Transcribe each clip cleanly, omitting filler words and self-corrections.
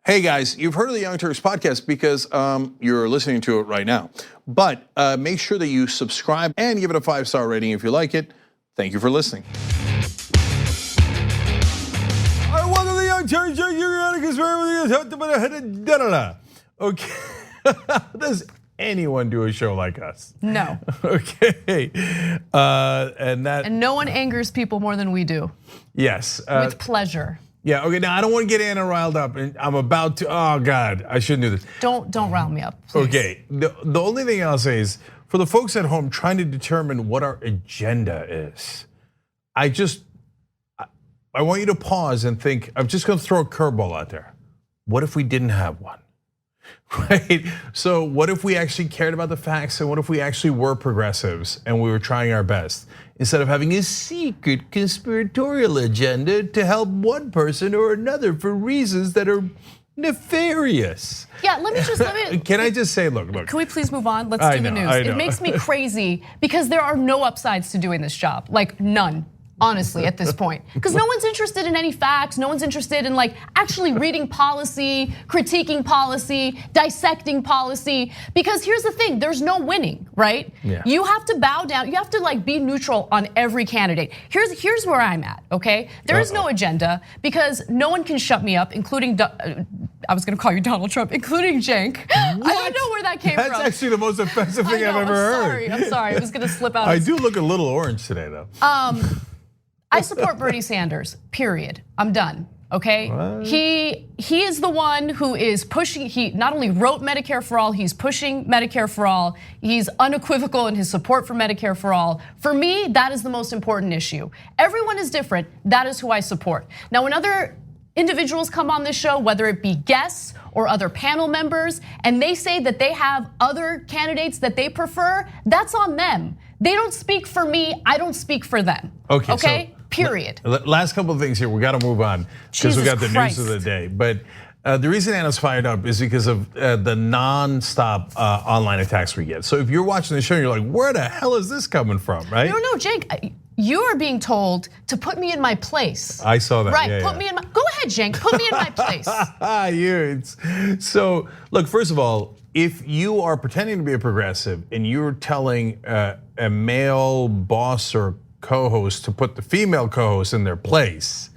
Hey guys, you've heard of the Young Turks podcast because you're listening to it right now. But make sure that you subscribe and give it a 5-star rating if you like it. Thank you for listening. I want the Young Turks. Okay. Does anyone do a show like us? No. Okay. And no one angers people more than we do. Yes. With pleasure. Yeah, okay, now I don't want to get Anna riled up, and I'm about to, oh God, I shouldn't do this. Don't rile me up, please. Okay, the only thing I'll say is, for the folks at home trying to determine what our agenda is, I want you to pause and think, I'm just gonna throw a curveball out there. What if we didn't have one? Right? So what if we actually cared about the facts, and what if we actually were progressives and we were trying our best? Instead of having a secret conspiratorial agenda to help one person or another for reasons that are nefarious. Yeah, let me. Can I just say, look. Can we please move on? Let's do the news. It makes me crazy because there are no upsides to doing this job, like none. Honestly, at this point, because no one's interested in any facts, no one's interested in like actually reading policy, critiquing policy, dissecting policy. Because here's the thing, there's no winning, right? Yeah. You have to bow down, you have to like be neutral on every candidate. Here's where I'm at, okay? There is no agenda because no one can shut me up, including, I was gonna call you Donald Trump, including Cenk. I don't know where that came from. That's actually the most offensive thing I've ever heard. I'm sorry, I was gonna slip out. I do look a little orange today though. I support Bernie Sanders, period. I'm done, okay? What? He is the one who is pushing, he not only wrote Medicare for All, he's pushing Medicare for All. He's unequivocal in his support for Medicare for All. For me, that is the most important issue. Everyone is different, that is who I support. Now, when other individuals come on this show, whether it be guests or other panel members, and they say that they have other candidates that they prefer, that's on them. They don't speak for me, I don't speak for them. Okay? So period. Last couple of things here, we got to move on because we got the news of the day. But the reason Anna's fired up is because of the non-stop online attacks we get. So if you're watching the show, you're like, where the hell is this coming from, right? No, Cenk, you are being told to put me in my place. I saw that. Right, put me in my, go ahead, Cenk, put me in my place. So look, first of all, if you are pretending to be a progressive and you're telling a male boss or co-host to put the female co-host in their place,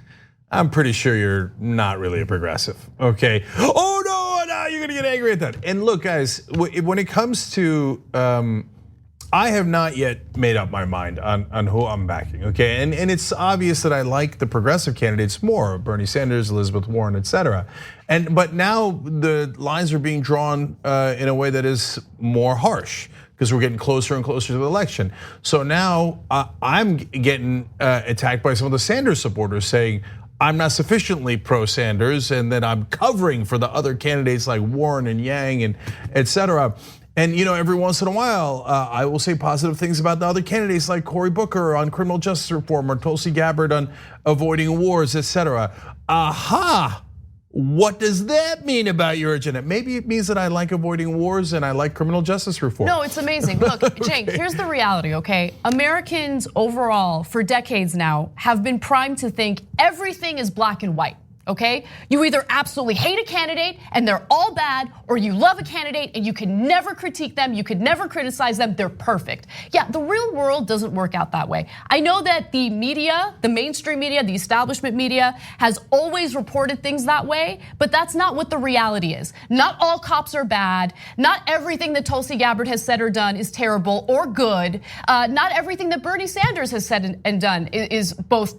I'm pretty sure you're not really a progressive, okay? Oh no, you're gonna get angry at that. And look, guys, when it comes to, I have not yet made up my mind on who I'm backing, okay? And it's obvious that I like the progressive candidates more, Bernie Sanders, Elizabeth Warren, etc. But now the lines are being drawn in a way that is more harsh, because we're getting closer and closer to the election. So now I'm getting attacked by some of the Sanders supporters saying I'm not sufficiently pro-Sanders and that I'm covering for the other candidates like Warren and Yang and etc. And every once in a while, I will say positive things about the other candidates like Cory Booker on criminal justice reform or Tulsi Gabbard on avoiding wars, etc. Aha! What does that mean about your agenda? Maybe it means that I like avoiding wars and I like criminal justice reform. No, it's amazing. Look, Cenk, here's the reality, okay? Americans overall, for decades now, have been primed to think everything is black and white. Okay? You either absolutely hate a candidate and they're all bad, or you love a candidate and you can never critique them, you could never criticize them, they're perfect. Yeah, the real world doesn't work out that way. I know that the media, the mainstream media, the establishment media has always reported things that way, but that's not what the reality is. Not all cops are bad, not everything that Tulsi Gabbard has said or done is terrible or good. Not everything that Bernie Sanders has said and done is both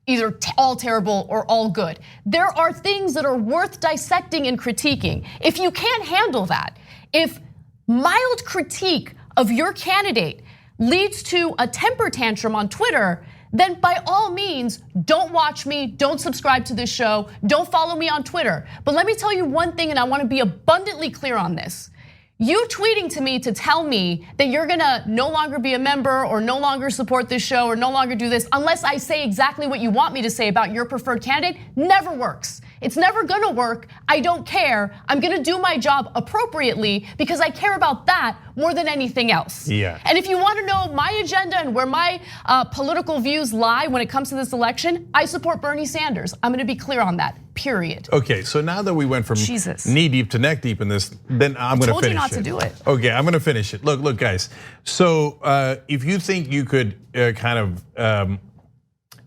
either all terrible or all good. There are things that are worth dissecting and critiquing. If you can't handle that, if mild critique of your candidate leads to a temper tantrum on Twitter, then by all means, don't watch me, don't subscribe to this show, don't follow me on Twitter. But let me tell you one thing, and I wanna be abundantly clear on this. You tweeting to me to tell me that you're gonna no longer be a member or no longer support this show or no longer do this unless I say exactly what you want me to say about your preferred candidate never works. It's never gonna work. I don't care. I'm gonna do my job appropriately because I care about that more than anything else. Yeah. And if you want to know my agenda and where my political views lie when it comes to this election, I support Bernie Sanders. I'm gonna be clear on that, period. Okay, so now that we went from knee deep to neck deep in this, then I'm gonna finish it. I told you not to do it. Okay, I'm gonna finish it. Look, guys. So if you think you could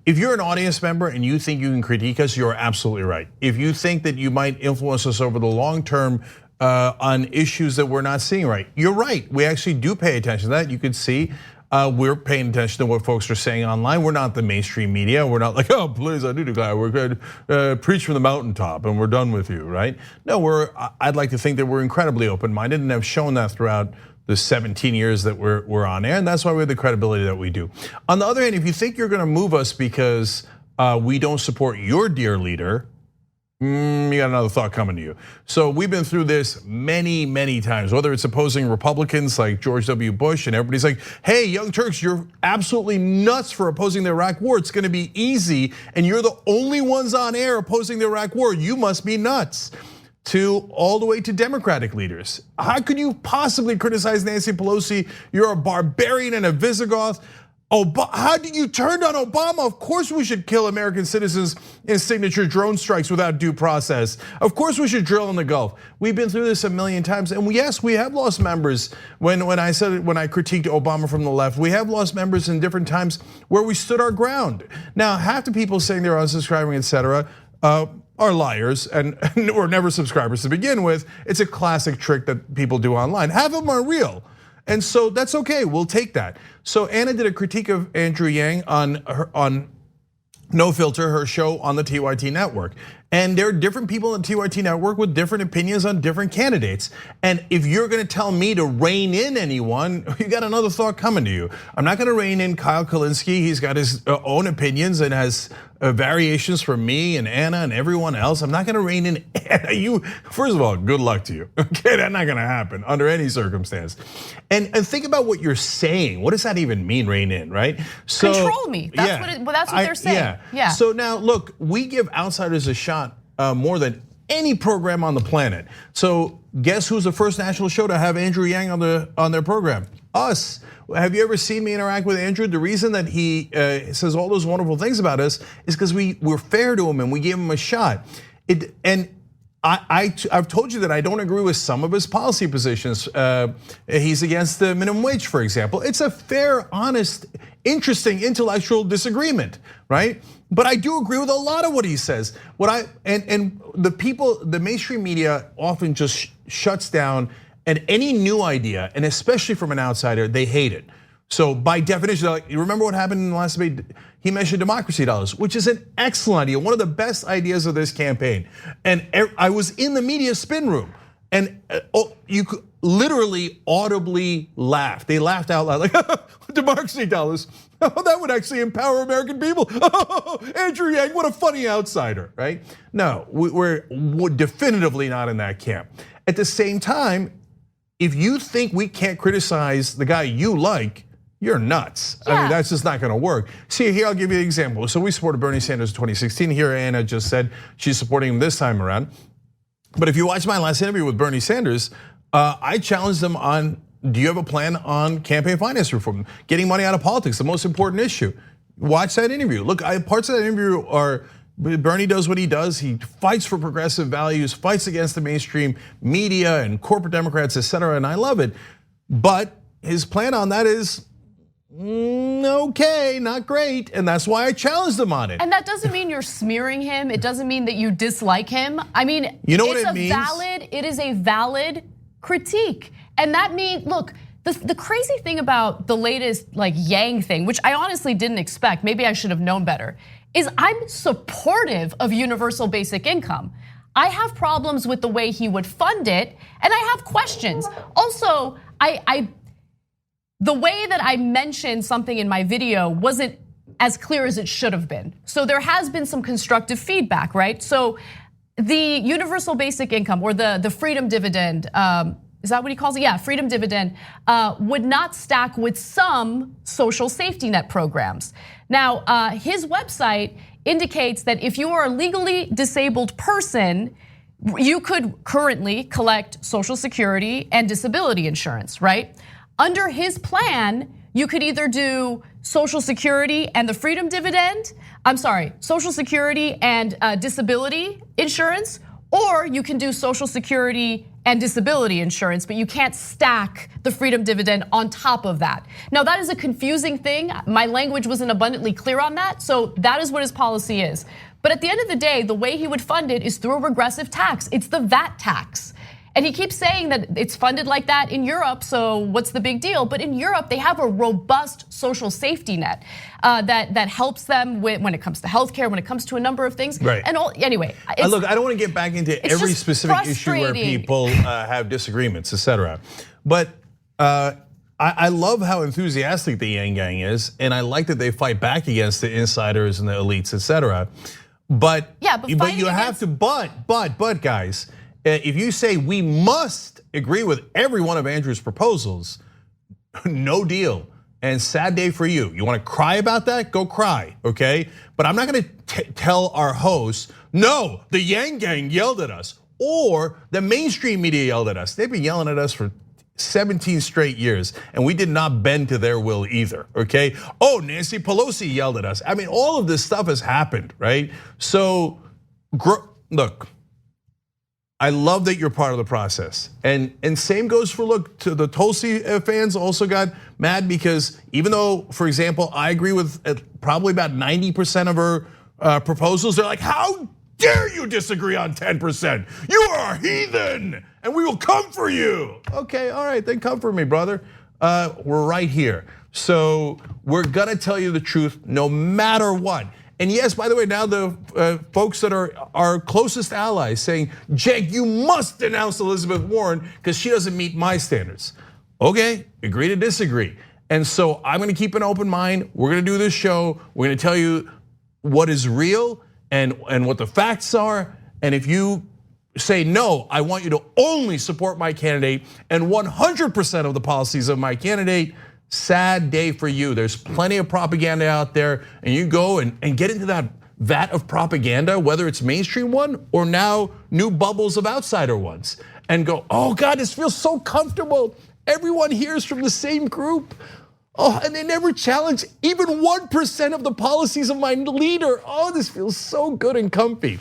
if you're an audience member and you think you can critique us, you're absolutely right. If you think that you might influence us over the long term on issues that we're not seeing right, you're right. We actually do pay attention to that. You can see we're paying attention to what folks are saying online. We're not the mainstream media. We're not like, oh, please, I do declare. We're going to preach from the mountaintop and we're done with you, right? No, I'd like to think that we're incredibly open-minded and have shown that throughout the 17 years that we're on air, and that's why we have the credibility that we do. On the other hand, if you think you're gonna move us because we don't support your dear leader, you got another thought coming to you. So we've been through this many times, whether it's opposing Republicans like George W. Bush, and everybody's like, hey, Young Turks, you're absolutely nuts for opposing the Iraq war. It's gonna be easy, and you're the only ones on air opposing the Iraq war. You must be nuts. To all the way to Democratic leaders. How could you possibly criticize Nancy Pelosi? You're a barbarian and a Visigoth. How did you turn down Obama? Of course we should kill American citizens in signature drone strikes without due process. Of course we should drill in the Gulf. We've been through this a million times, and yes, we have lost members. When I critiqued Obama from the left, we have lost members in different times where we stood our ground. Now, half the people saying they're unsubscribing, etc., are liars and or never subscribers to begin with. It's a classic trick that people do online. Half of them are real. And so that's okay, we'll take that. So Anna did a critique of Andrew Yang on No Filter, her show on the TYT network. And there are different people in the TYT network with different opinions on different candidates. And if you're gonna tell me to rein in anyone, you got another thought coming to you. I'm not gonna rein in Kyle Kulinski. He's got his own opinions and has variations from me and Anna and everyone else. I'm not gonna rein in Anna. You, first of all, good luck to you. Okay, that's not gonna happen under any circumstance. And think about what you're saying. What does that even mean, rein in, right? So, control me. That's what they're saying. Yeah. So now, look, we give outsiders a shot more than any program on the planet. So guess who's the first national show to have Andrew Yang on their program? Us. Have you ever seen me interact with Andrew? The reason that he says all those wonderful things about us is because we're fair to him and we gave him a shot. I've told you that I don't agree with some of his policy positions. He's against the minimum wage, for example. It's a fair, honest, interesting intellectual disagreement, right? But I do agree with a lot of what he says. And the mainstream media often just shuts down at any new idea, and especially from an outsider, they hate it. So by definition, like, you remember what happened in the last debate? He mentioned democracy dollars, which is an excellent idea, one of the best ideas of this campaign. And I was in the media spin room, and you could literally audibly laugh. They laughed out loud, like, democracy dollars. Oh, that would actually empower American people. Oh, Andrew Yang, what a funny outsider, right? No, we're definitively not in that camp. At the same time, if you think we can't criticize the guy you like, you're nuts. Yeah. I mean, that's just not gonna work. See, here, I'll give you an example. So we supported Bernie Sanders in 2016. Here, Anna just said she's supporting him this time around. But if you watch my last interview with Bernie Sanders, I challenged him on, do you have a plan on campaign finance reform? Getting money out of politics, the most important issue. Watch that interview. Look, parts of that interview are, Bernie does what he does. He fights for progressive values, fights against the mainstream media and corporate Democrats, etc. And I love it. But his plan on that is, okay, not great, and that's why I challenged him on it. And that doesn't mean you're smearing him. It doesn't mean that you dislike him. I mean, you know what it means? It is a valid critique, and that means, look, the crazy thing about the latest like Yang thing, which I honestly didn't expect, maybe I should have known better, is I'm supportive of universal basic income. I have problems with the way he would fund it, and I have questions. Also, the way that I mentioned something in my video wasn't as clear as it should have been. So there has been some constructive feedback, right? So the universal basic income or the freedom dividend, is that what he calls it? Yeah, freedom dividend would not stack with some social safety net programs. Now, his website indicates that if you are a legally disabled person, you could currently collect Social Security and disability insurance, right? Under his plan, you could either do Social Security and the freedom dividend, Social Security and disability insurance, or you can do Social Security and disability insurance, but you can't stack the freedom dividend on top of that. Now, that is a confusing thing. My language wasn't abundantly clear on that, so that is what his policy is. But at the end of the day, the way he would fund it is through a regressive tax. It's the VAT tax. And he keeps saying that it's funded like that in Europe, so what's the big deal? But in Europe, they have a robust social safety net that helps them when it comes to healthcare, when it comes to a number of things. Right. And anyway, look, I don't want to get back into every specific issue where people have disagreements, etc. But I love how enthusiastic the Yang Gang is, and I like that they fight back against the insiders and the elites, etc. But you have to, but guys. If you say we must agree with every one of Andrew's proposals, no deal. And sad day for you. You want to cry about that? Go cry, okay? But I'm not going to tell our hosts, no, the Yang Gang yelled at us, or the mainstream media yelled at us. They've been yelling at us for 17 straight years, and we did not bend to their will either, okay? Oh, Nancy Pelosi yelled at us. I mean, all of this stuff has happened, right? So, look. I love that you're part of the process. And same goes for, to the Tulsi fans also got mad because even though, for example, I agree with probably about 90% of her proposals, they're like, how dare you disagree on 10%? You are a heathen and we will come for you. Okay, all right, then come for me, brother. We're right here. So we're gonna tell you the truth no matter what. And yes, by the way, now the folks that are our closest allies saying, Cenk, you must denounce Elizabeth Warren because she doesn't meet my standards. Okay, agree to disagree. And so I'm gonna keep an open mind. We're gonna do this show. We're gonna tell you what is real and what the facts are. And if you say no, I want you to only support my candidate and 100% of the policies of my candidate, sad day for you. There's plenty of propaganda out there, and you go and get into that vat of propaganda, whether it's mainstream one or now new bubbles of outsider ones, and go, oh God, this feels so comfortable. Everyone here is from the same group. Oh, and they never challenge even 1% of the policies of my leader. Oh, this feels so good and comfy.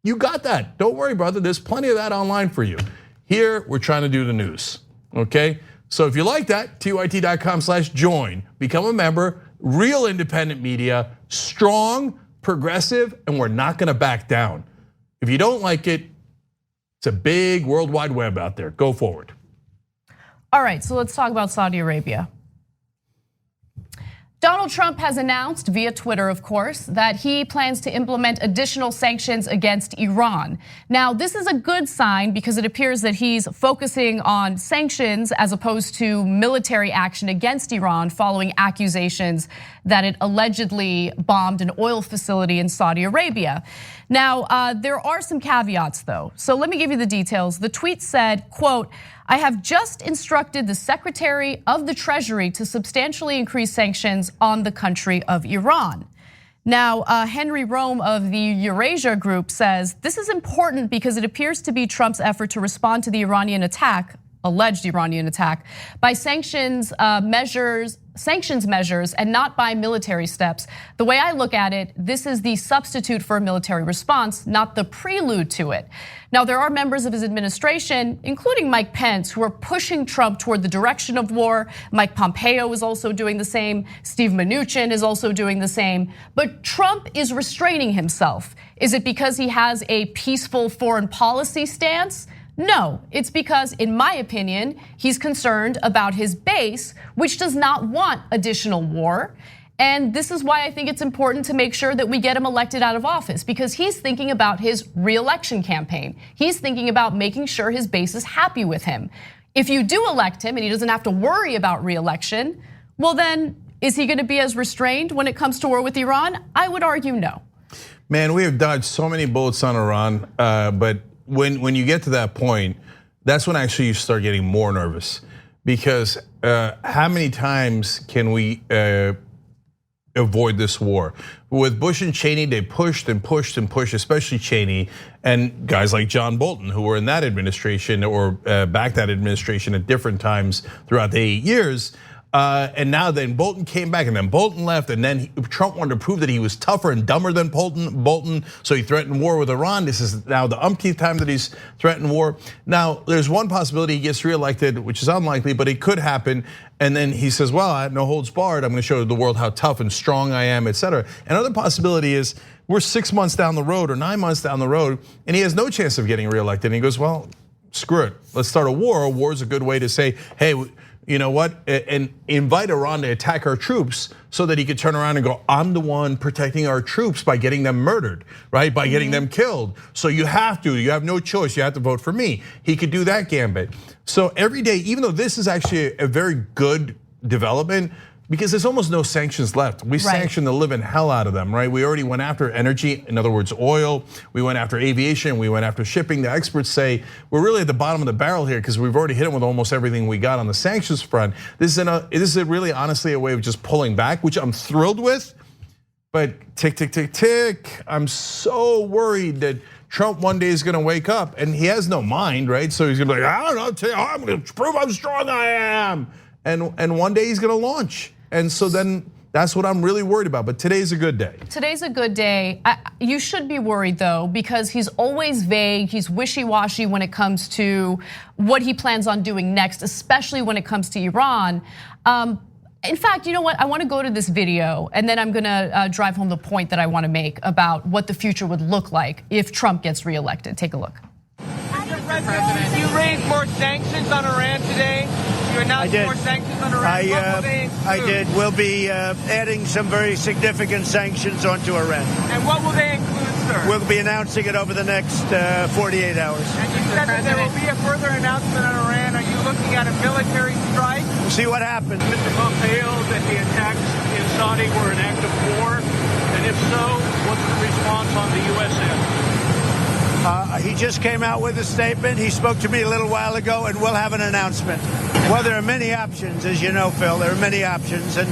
You got that. Don't worry, brother. There's plenty of that online for you. Here, we're trying to do the news, okay? So if you like that, tyt.com/join, become a member, real independent media, strong, progressive, and we're not gonna back down. If you don't like it, it's a big World Wide Web out there. Go forward. All right, so let's talk about Saudi Arabia. Donald Trump has announced via Twitter, of course, that he plans to implement additional sanctions against Iran. Now, this is a good sign because it appears that he's focusing on sanctions as opposed to military action against Iran following accusations that it allegedly bombed an oil facility in Saudi Arabia. Now, there are some caveats though. So let me give you the details. The tweet said, quote, I have just instructed the Secretary of the Treasury to substantially increase sanctions on the country of Iran. Now, Henry Rome of the Eurasia Group says, this is important because it appears to be Trump's effort to respond to the Iranian attack, alleged Iranian attack, by sanctions measures and not by military steps. The way I look at it, this is the substitute for a military response, not the prelude to it. Now, there are members of his administration, including Mike Pence, who are pushing Trump toward the direction of war. Mike Pompeo is also doing the same. Steve Mnuchin is also doing the same. But Trump is restraining himself. Is it because he has a peaceful foreign policy stance? No, it's because, in my opinion, he's concerned about his base, which does not want additional war. And this is why I think it's important to make sure that we get him elected out of office, because he's thinking about his re-election campaign. He's thinking about making sure his base is happy with him. If you do elect him and he doesn't have to worry about re-election, well then, is he gonna be as restrained when it comes to war with Iran? I would argue no. Man, we have dodged so many bullets on Iran, but when you get to that point, that's when actually you start getting more nervous, because how many times can we avoid this war. With Bush and Cheney, they pushed and pushed and pushed, especially Cheney and guys like John Bolton, who were in that administration or back that administration at different times throughout the 8 years. And now then Bolton came back and then Bolton left and then Trump wanted to prove that he was tougher and dumber than Bolton, so he threatened war with Iran. This is now the umpteenth time that he's threatened war. Now, there's one possibility he gets reelected, which is unlikely, but it could happen. And then he says, well, I have no holds barred. I'm gonna show the world how tough and strong I am, etc. Another possibility is we're 6 months down the road or 9 months down the road and he has no chance of getting reelected. And he goes, well, screw it, let's start a war. A war is a good way to say, hey, you know what, and invite Iran to attack our troops so that he could turn around and go, I'm the one protecting our troops by getting them murdered, right? By getting them killed. So you have no choice, you have to vote for me. He could do that gambit. So every day, even though this is actually a very good development, because there's almost no sanctions left. We sanctioned the living hell out of them, right? We already went after energy, in other words, oil. We went after aviation, we went after shipping. The experts say we're really at the bottom of the barrel here because we've already hit them with almost everything we got on the sanctions front. This is really honestly a way of just pulling back, which I'm thrilled with. But tick, tick, tick, tick. I'm so worried that Trump one day is gonna wake up and he has no mind, right? So he's gonna be like, I don't know, I'm gonna prove how strong I am. And one day he's gonna launch. And so then that's what I'm really worried about, but today's a good day. Today's a good day. You should be worried though, because he's always vague, he's wishy-washy when it comes to what he plans on doing next, especially when it comes to Iran. In fact, you know what? I want to go to this video and then I'm gonna drive home the point that I want to make about what the future would look like if Trump gets reelected. Take a look. Mr. President, you raised more sanctions on Iran today. You announced more sanctions on Iran. I did. We'll be adding some very significant sanctions onto Iran. And what will they include, sir? We'll be announcing it over the next 48 hours. And you said that there will be a further announcement on Iran. Are you looking at a military strike? We'll see what happens. Mr. Pompeo, that the attacks in Saudi were an act of war? And if so, what's the response on the US end? He just came out with a statement. He spoke to me a little while ago, and we'll have an announcement. Well, there are many options, as you know, Phil. There are many options, and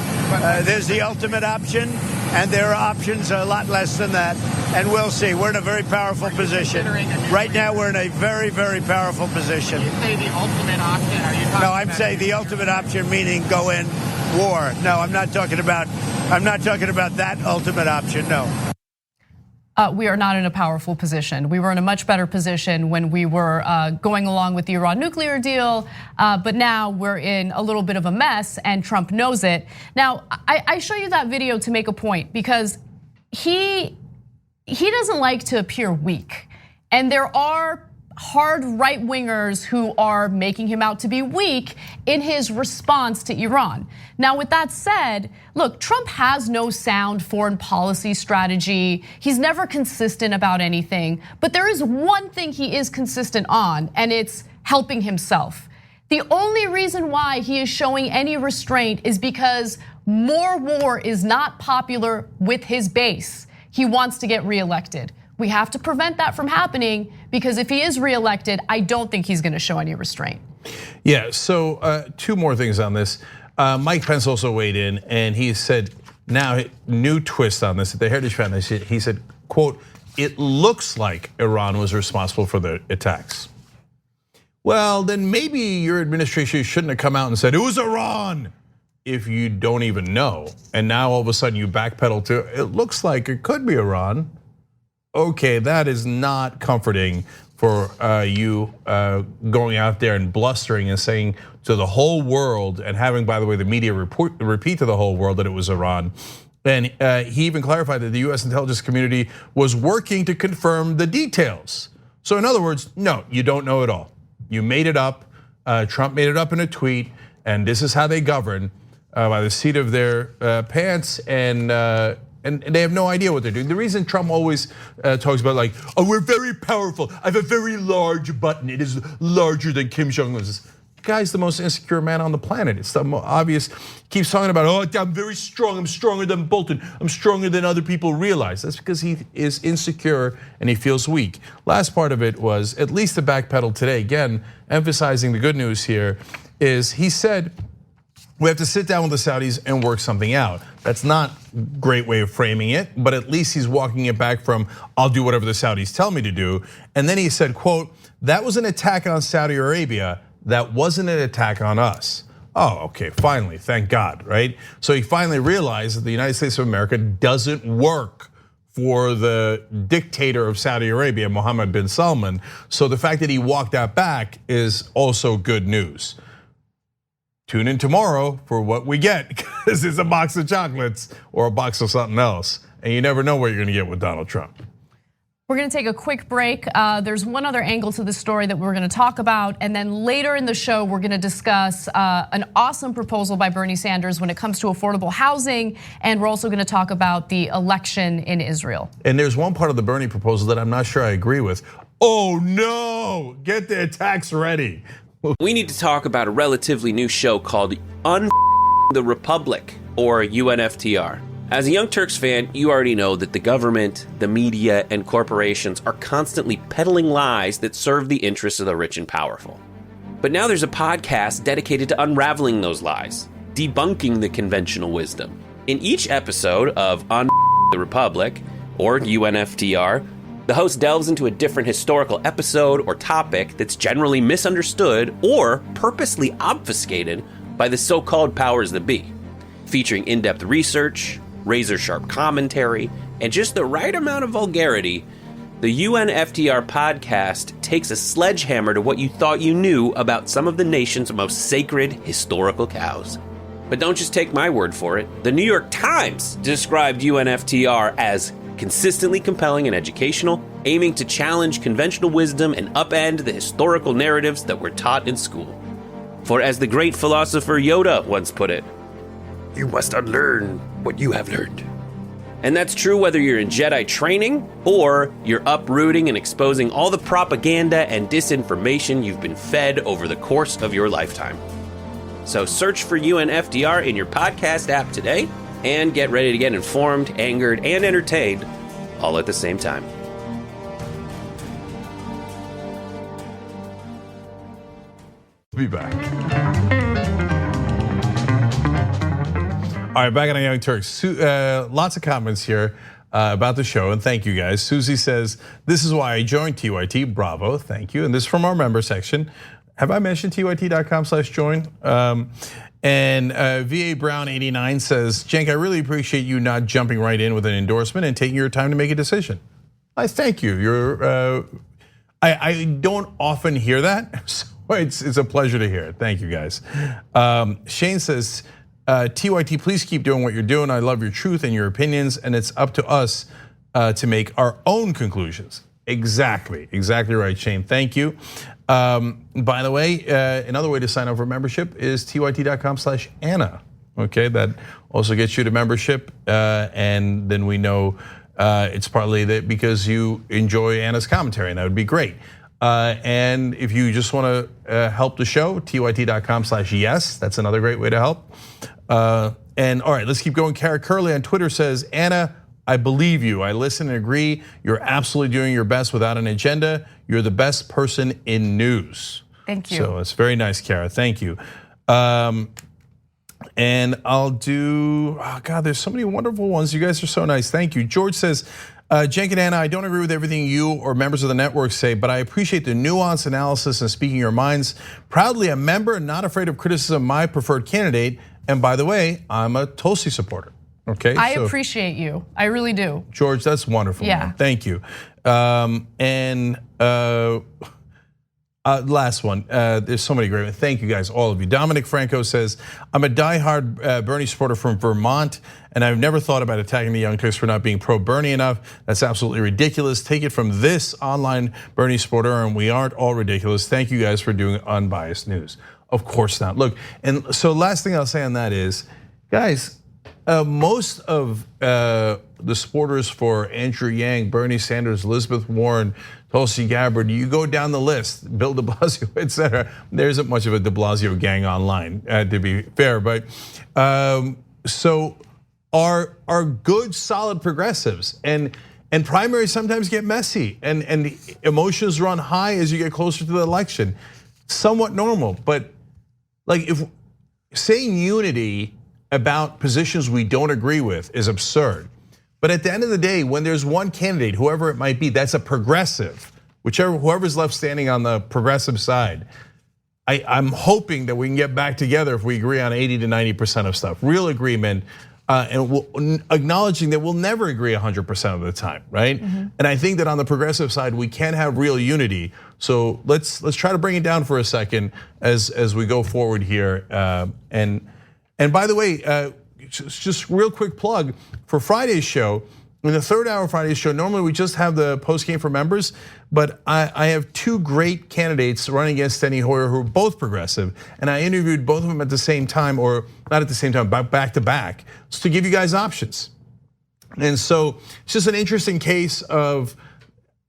there's the ultimate option, and there are options a lot less than that. And we'll see. We're in a very powerful position. Right now, we're in a very, very powerful position. You say the ultimate option? Are you talking No, I'm saying the ultimate option, meaning go in war. No, I'm not talking about that ultimate option. No. We are not in a powerful position. We were in a much better position when we were going along with the Iran nuclear deal, but now we're in a little bit of a mess and Trump knows it. Now, I show you that video to make a point because he doesn't like to appear weak. And there are hard right-wingers who are making him out to be weak in his response to Iran. Now, with that said, look, Trump has no sound foreign policy strategy. He's never consistent about anything, but there is one thing he is consistent on, and it's helping himself. The only reason why he is showing any restraint is because more war is not popular with his base. He wants to get reelected. We have to prevent that from happening because if he is reelected, I don't think he's gonna show any restraint. Yeah, so two more things on this. Mike Pence also weighed in and he said, now new twist on this at the Heritage Foundation. He said, quote, it looks like Iran was responsible for the attacks. Well, then maybe your administration shouldn't have come out and said, it was Iran, if you don't even know. And now all of a sudden you backpedal to, it looks like it could be Iran. Okay, that is not comforting for you going out there and blustering and saying to the whole world and having, by the way, the media repeat to the whole world that it was Iran. And he even clarified that the US intelligence community was working to confirm the details. So in other words, no, you don't know it all. You made it up, Trump made it up in a tweet, and this is how they govern by the seat of their pants and they have no idea what they're doing. The reason Trump always talks about like, oh, we're very powerful. I have a very large button. It is larger than Kim Jong-un's. The guy's the most insecure man on the planet. It's the obvious. Keeps talking about, oh, I'm very strong. I'm stronger than Bolton. I'm stronger than other people realize. That's because he is insecure and he feels weak. Last part of it was at least the backpedal today. Again, emphasizing the good news here is he said we have to sit down with the Saudis and work something out. That's not a great way of framing it, but at least he's walking it back from, I'll do whatever the Saudis tell me to do. And then he said, quote, that was an attack on Saudi Arabia. That wasn't an attack on us. Oh, okay, finally, thank God, right? So he finally realized that the United States of America doesn't work for the dictator of Saudi Arabia, Mohammed bin Salman. So the fact that he walked that back is also good news. Tune in tomorrow for what we get, because it's a box of chocolates or a box of something else. And you never know what you're gonna get with Donald Trump. We're gonna take a quick break. There's one other angle to the story that we're gonna talk about. And then later in the show, we're gonna discuss an awesome proposal by Bernie Sanders when it comes to affordable housing. And we're also gonna talk about the election in Israel. And there's one part of the Bernie proposal that I'm not sure I agree with. Oh no, get their tax ready. We need to talk about a relatively new show called the Republic, or UNFTR. As a Young Turks fan, you already know that the government, the media, and corporations are constantly peddling lies that serve the interests of the rich and powerful. But now there's a podcast dedicated to unraveling those lies, debunking the conventional wisdom. In each episode of the Republic, or UNFTR, the host delves into a different historical episode or topic that's generally misunderstood or purposely obfuscated by the so-called powers that be, featuring in-depth research, razor-sharp commentary, and just the right amount of vulgarity. The UNFTR podcast takes a sledgehammer to what you thought you knew about some of the nation's most sacred historical cows. But don't just take my word for it. The New York Times described UNFTR as consistently compelling and educational, aiming to challenge conventional wisdom and upend the historical narratives that were taught in school. For as the great philosopher Yoda once put it, you must unlearn what you have learned. And that's true whether you're in Jedi training or you're uprooting and exposing all the propaganda and disinformation you've been fed over the course of your lifetime. So search for UNFTR in your podcast app today and get ready to get informed, angered, and entertained all at the same time. Be back. All right, back on Young Turks. Lots of comments here about the show, and thank you guys. Susie says, this is why I joined TYT, bravo, thank you. And this is from our member section. Have I mentioned tyt.com/join? And VA Brown 89 says, Cenk, I really appreciate you not jumping right in with an endorsement and taking your time to make a decision. I thank you. I don't often hear that, so it's a pleasure to hear it. Thank you guys. Shane says, TYT, please keep doing what you're doing. I love your truth and your opinions, and it's up to us to make our own conclusions. Exactly right, Shane. Thank you. By the way, another way to sign up for membership is tyt.com/Anna. Okay, that also gets you to membership, and then we know it's partly that because you enjoy Anna's commentary, and that would be great. And if you just want to help the show, tyt.com/yes. That's another great way to help. And all right, let's keep going. Kara Curley on Twitter says, Anna, I believe you. I listen and agree. You're absolutely doing your best without an agenda. You're the best person in news. Thank you. So it's very nice, Kara. Thank you. And I'll do, oh God, there's so many wonderful ones. You guys are so nice. Thank you. George says, Cenk and Anna, I don't agree with everything you or members of the network say, but I appreciate the nuanced analysis and speaking your minds. Proudly a member and not afraid of criticism, my preferred candidate. And by the way, I'm a Tulsi supporter. Okay, I appreciate you. I really do. George, that's wonderful. Yeah. Man. Thank you. Last one. There's so many great ones. Thank you guys, all of you. Dominic Franco says, I'm a diehard Bernie supporter from Vermont, and I've never thought about attacking the Young Turks for not being pro-Bernie enough. That's absolutely ridiculous. Take it from this online Bernie supporter, and we aren't all ridiculous. Thank you guys for doing unbiased news. Of course not. Look, and so last thing I'll say on that is, guys, most of the supporters for Andrew Yang, Bernie Sanders, Elizabeth Warren, Tulsi Gabbard, you go down the list, Bill de Blasio, etc. There isn't much of a de Blasio gang online, to be fair, but so are good, solid progressives, and primaries sometimes get messy, and emotions run high as you get closer to the election. Somewhat normal, but like saying unity about positions we don't agree with is absurd. But at the end of the day, when there's one candidate, whoever it might be, that's a progressive, whoever's left standing on the progressive side, I'm hoping that we can get back together if we agree on 80 to 90% of stuff, real agreement, and acknowledging that we'll never agree 100% of the time, right? And I think that on the progressive side, we can have real unity. So let's try to bring it down for a second as we go forward here. And by the way, just real quick plug for Friday's show. In the third hour of Friday's show, normally we just have the post game for members, but I have two great candidates running against Steny Hoyer who are both progressive, and I interviewed both of them at the same time, or not at the same time, but back to back, so to give you guys options. And so it's just an interesting case of,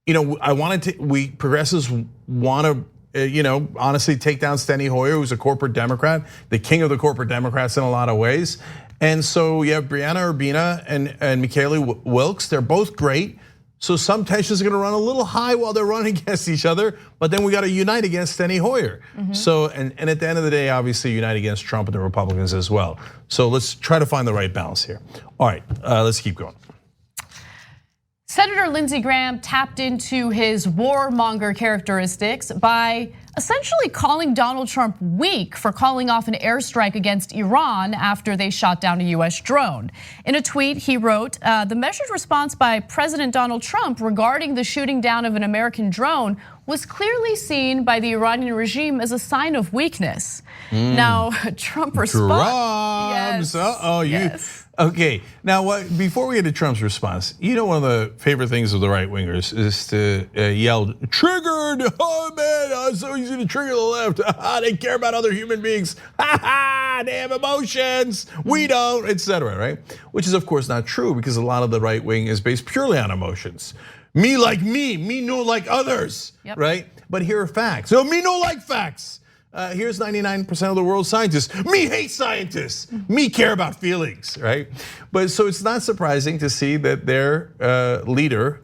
we progressives want to, honestly take down Steny Hoyer, who's a corporate Democrat, the king of the corporate Democrats in a lot of ways. And so you have Brianna Urbina and Michaela Wilkes. They're both great. So some tensions are going to run a little high while they're running against each other. But then we got to unite against Steny Hoyer. So and at the end of the day, obviously unite against Trump and the Republicans as well. So let's try to find the right balance here. All right, let's keep going. Senator Lindsey Graham tapped into his warmonger characteristics by essentially calling Donald Trump weak for calling off an airstrike against Iran after they shot down a US drone. In a tweet, he wrote, the measured response by President Donald Trump regarding the shooting down of an American drone was clearly seen by the Iranian regime as a sign of weakness. Now, Trump responds. Yes. Okay, now before we get to Trump's response, one of the favorite things of the right wingers is to yell, triggered, oh man, it's so easy to trigger the left. They care about other human beings. They have emotions, we don't, etc. right? Which is of course not true, because a lot of the right wing is based purely on emotions. Me like me no like others, right? But here are facts. So me no like facts. Here's 99% of the world's scientists. Me hate scientists. Me care about feelings, right? But so it's not surprising to see that their leader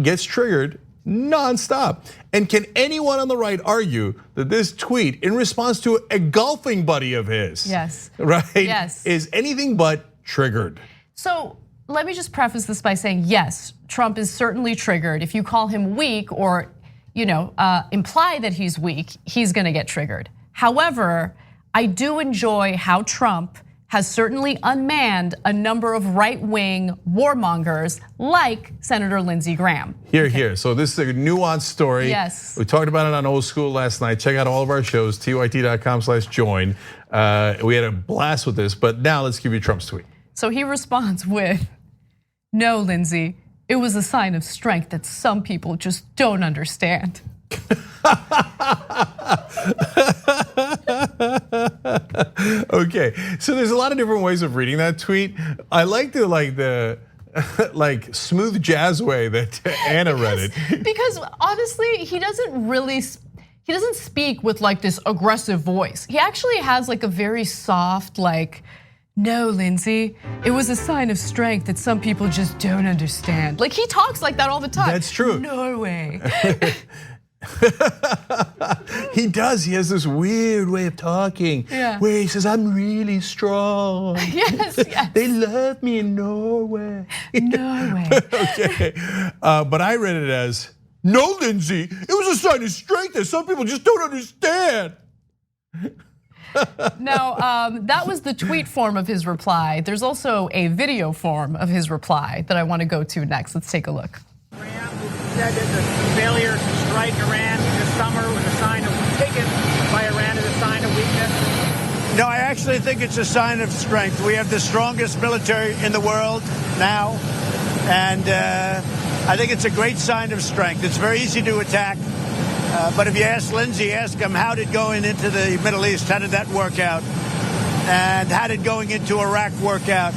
gets triggered nonstop. And can anyone on the right argue that this tweet, in response to a golfing buddy of his, is anything but triggered? So let me just preface this by saying, yes, Trump is certainly triggered. If you call him weak or imply that he's weak, he's gonna get triggered. However, I do enjoy how Trump has certainly unmanned a number of right-wing warmongers like Senator Lindsey Graham. Here. So this is a nuanced story. Yes. We talked about it on Old School last night. Check out all of our shows, tyt.com/join. We had a blast with this, but now let's give you Trump's tweet. So he responds with, no, Lindsey, it was a sign of strength that some people just don't understand. Okay, so there's a lot of different ways of reading that tweet. I like the smooth jazz way that Anna read it. Because honestly, he doesn't speak with like this aggressive voice. He actually has like a very soft, like, no, Lindsey, it was a sign of strength that some people just don't understand. Like he talks like that all the time. That's true. No way. He does. He has this weird way of talking where he says, I'm really strong. Yes. They love me in Norway. Norway. Okay, but I read it as, no, Lindsey, it was a sign of strength that some people just don't understand. Now, that was the tweet form of his reply. There's also a video form of his reply that I want to go to next. Let's take a look. Graham said that the failure to strike Iran this summer was a sign of taken by Iran as a sign of weakness. No, I actually think it's a sign of strength. We have the strongest military in the world now, and I think it's a great sign of strength. It's very easy to attack. But if you ask Lindsey, ask him how did going into the Middle East, how did that work out? And how did going into Iraq work out?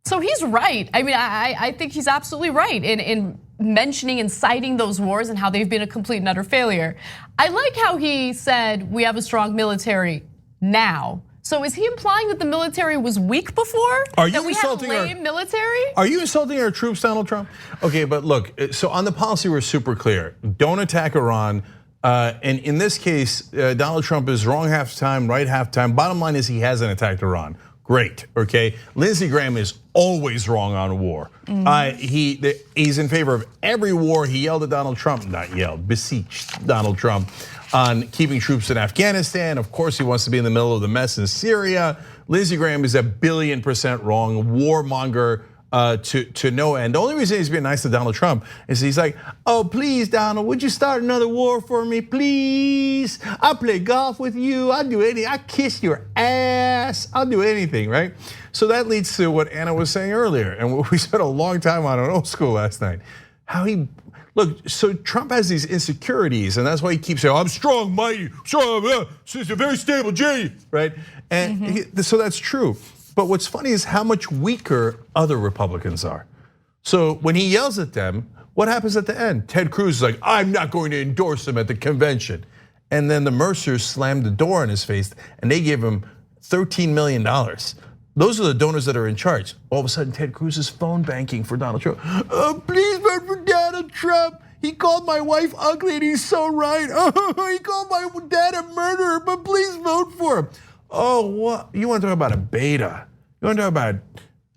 So he's right. I mean, I think he's absolutely right in mentioning and citing those wars and how they've been a complete and utter failure. I like how he said we have a strong military now. So is he implying that the military was weak before? That we had a lame military? Are you insulting our troops, Donald Trump? Okay, but look, so on the policy we're super clear. Don't attack Iran, And in this case, Donald Trump is wrong half the time, right half the time. Bottom line is he hasn't attacked Iran. Great, okay? Lindsey Graham is always wrong on war. He's in favor of every war. He yelled at Donald Trump, not yelled, beseeched Donald Trump on keeping troops in Afghanistan. Of course, he wants to be in the middle of the mess in Syria. Lindsey Graham is 1,000,000,000% wrong, warmonger to no end. The only reason he's being nice to Donald Trump is he's like, oh, please, Donald, would you start another war for me, please? I'll play golf with you, I'll do anything, I'll kiss your ass, I'll do anything, right? So that leads to what Anna was saying earlier, and what we spent a long time on Old School last night. How he, look, so Trump has these insecurities, and that's why he keeps saying, I'm strong, mighty, strong, she's a very stable J, right? And so that's true. But what's funny is how much weaker other Republicans are. So when he yells at them, what happens at the end? Ted Cruz is like, I'm not going to endorse him at the convention. And then the Mercers slammed the door in his face and they gave him $13 million. Those are the donors that are in charge. All of a sudden, Ted Cruz is phone banking for Donald Trump. Oh, please vote for Donald Trump. He called my wife ugly and he's so right. Oh, he called my dad a murderer, but please vote for him. Oh, what? You want to talk about a beta? You want to talk about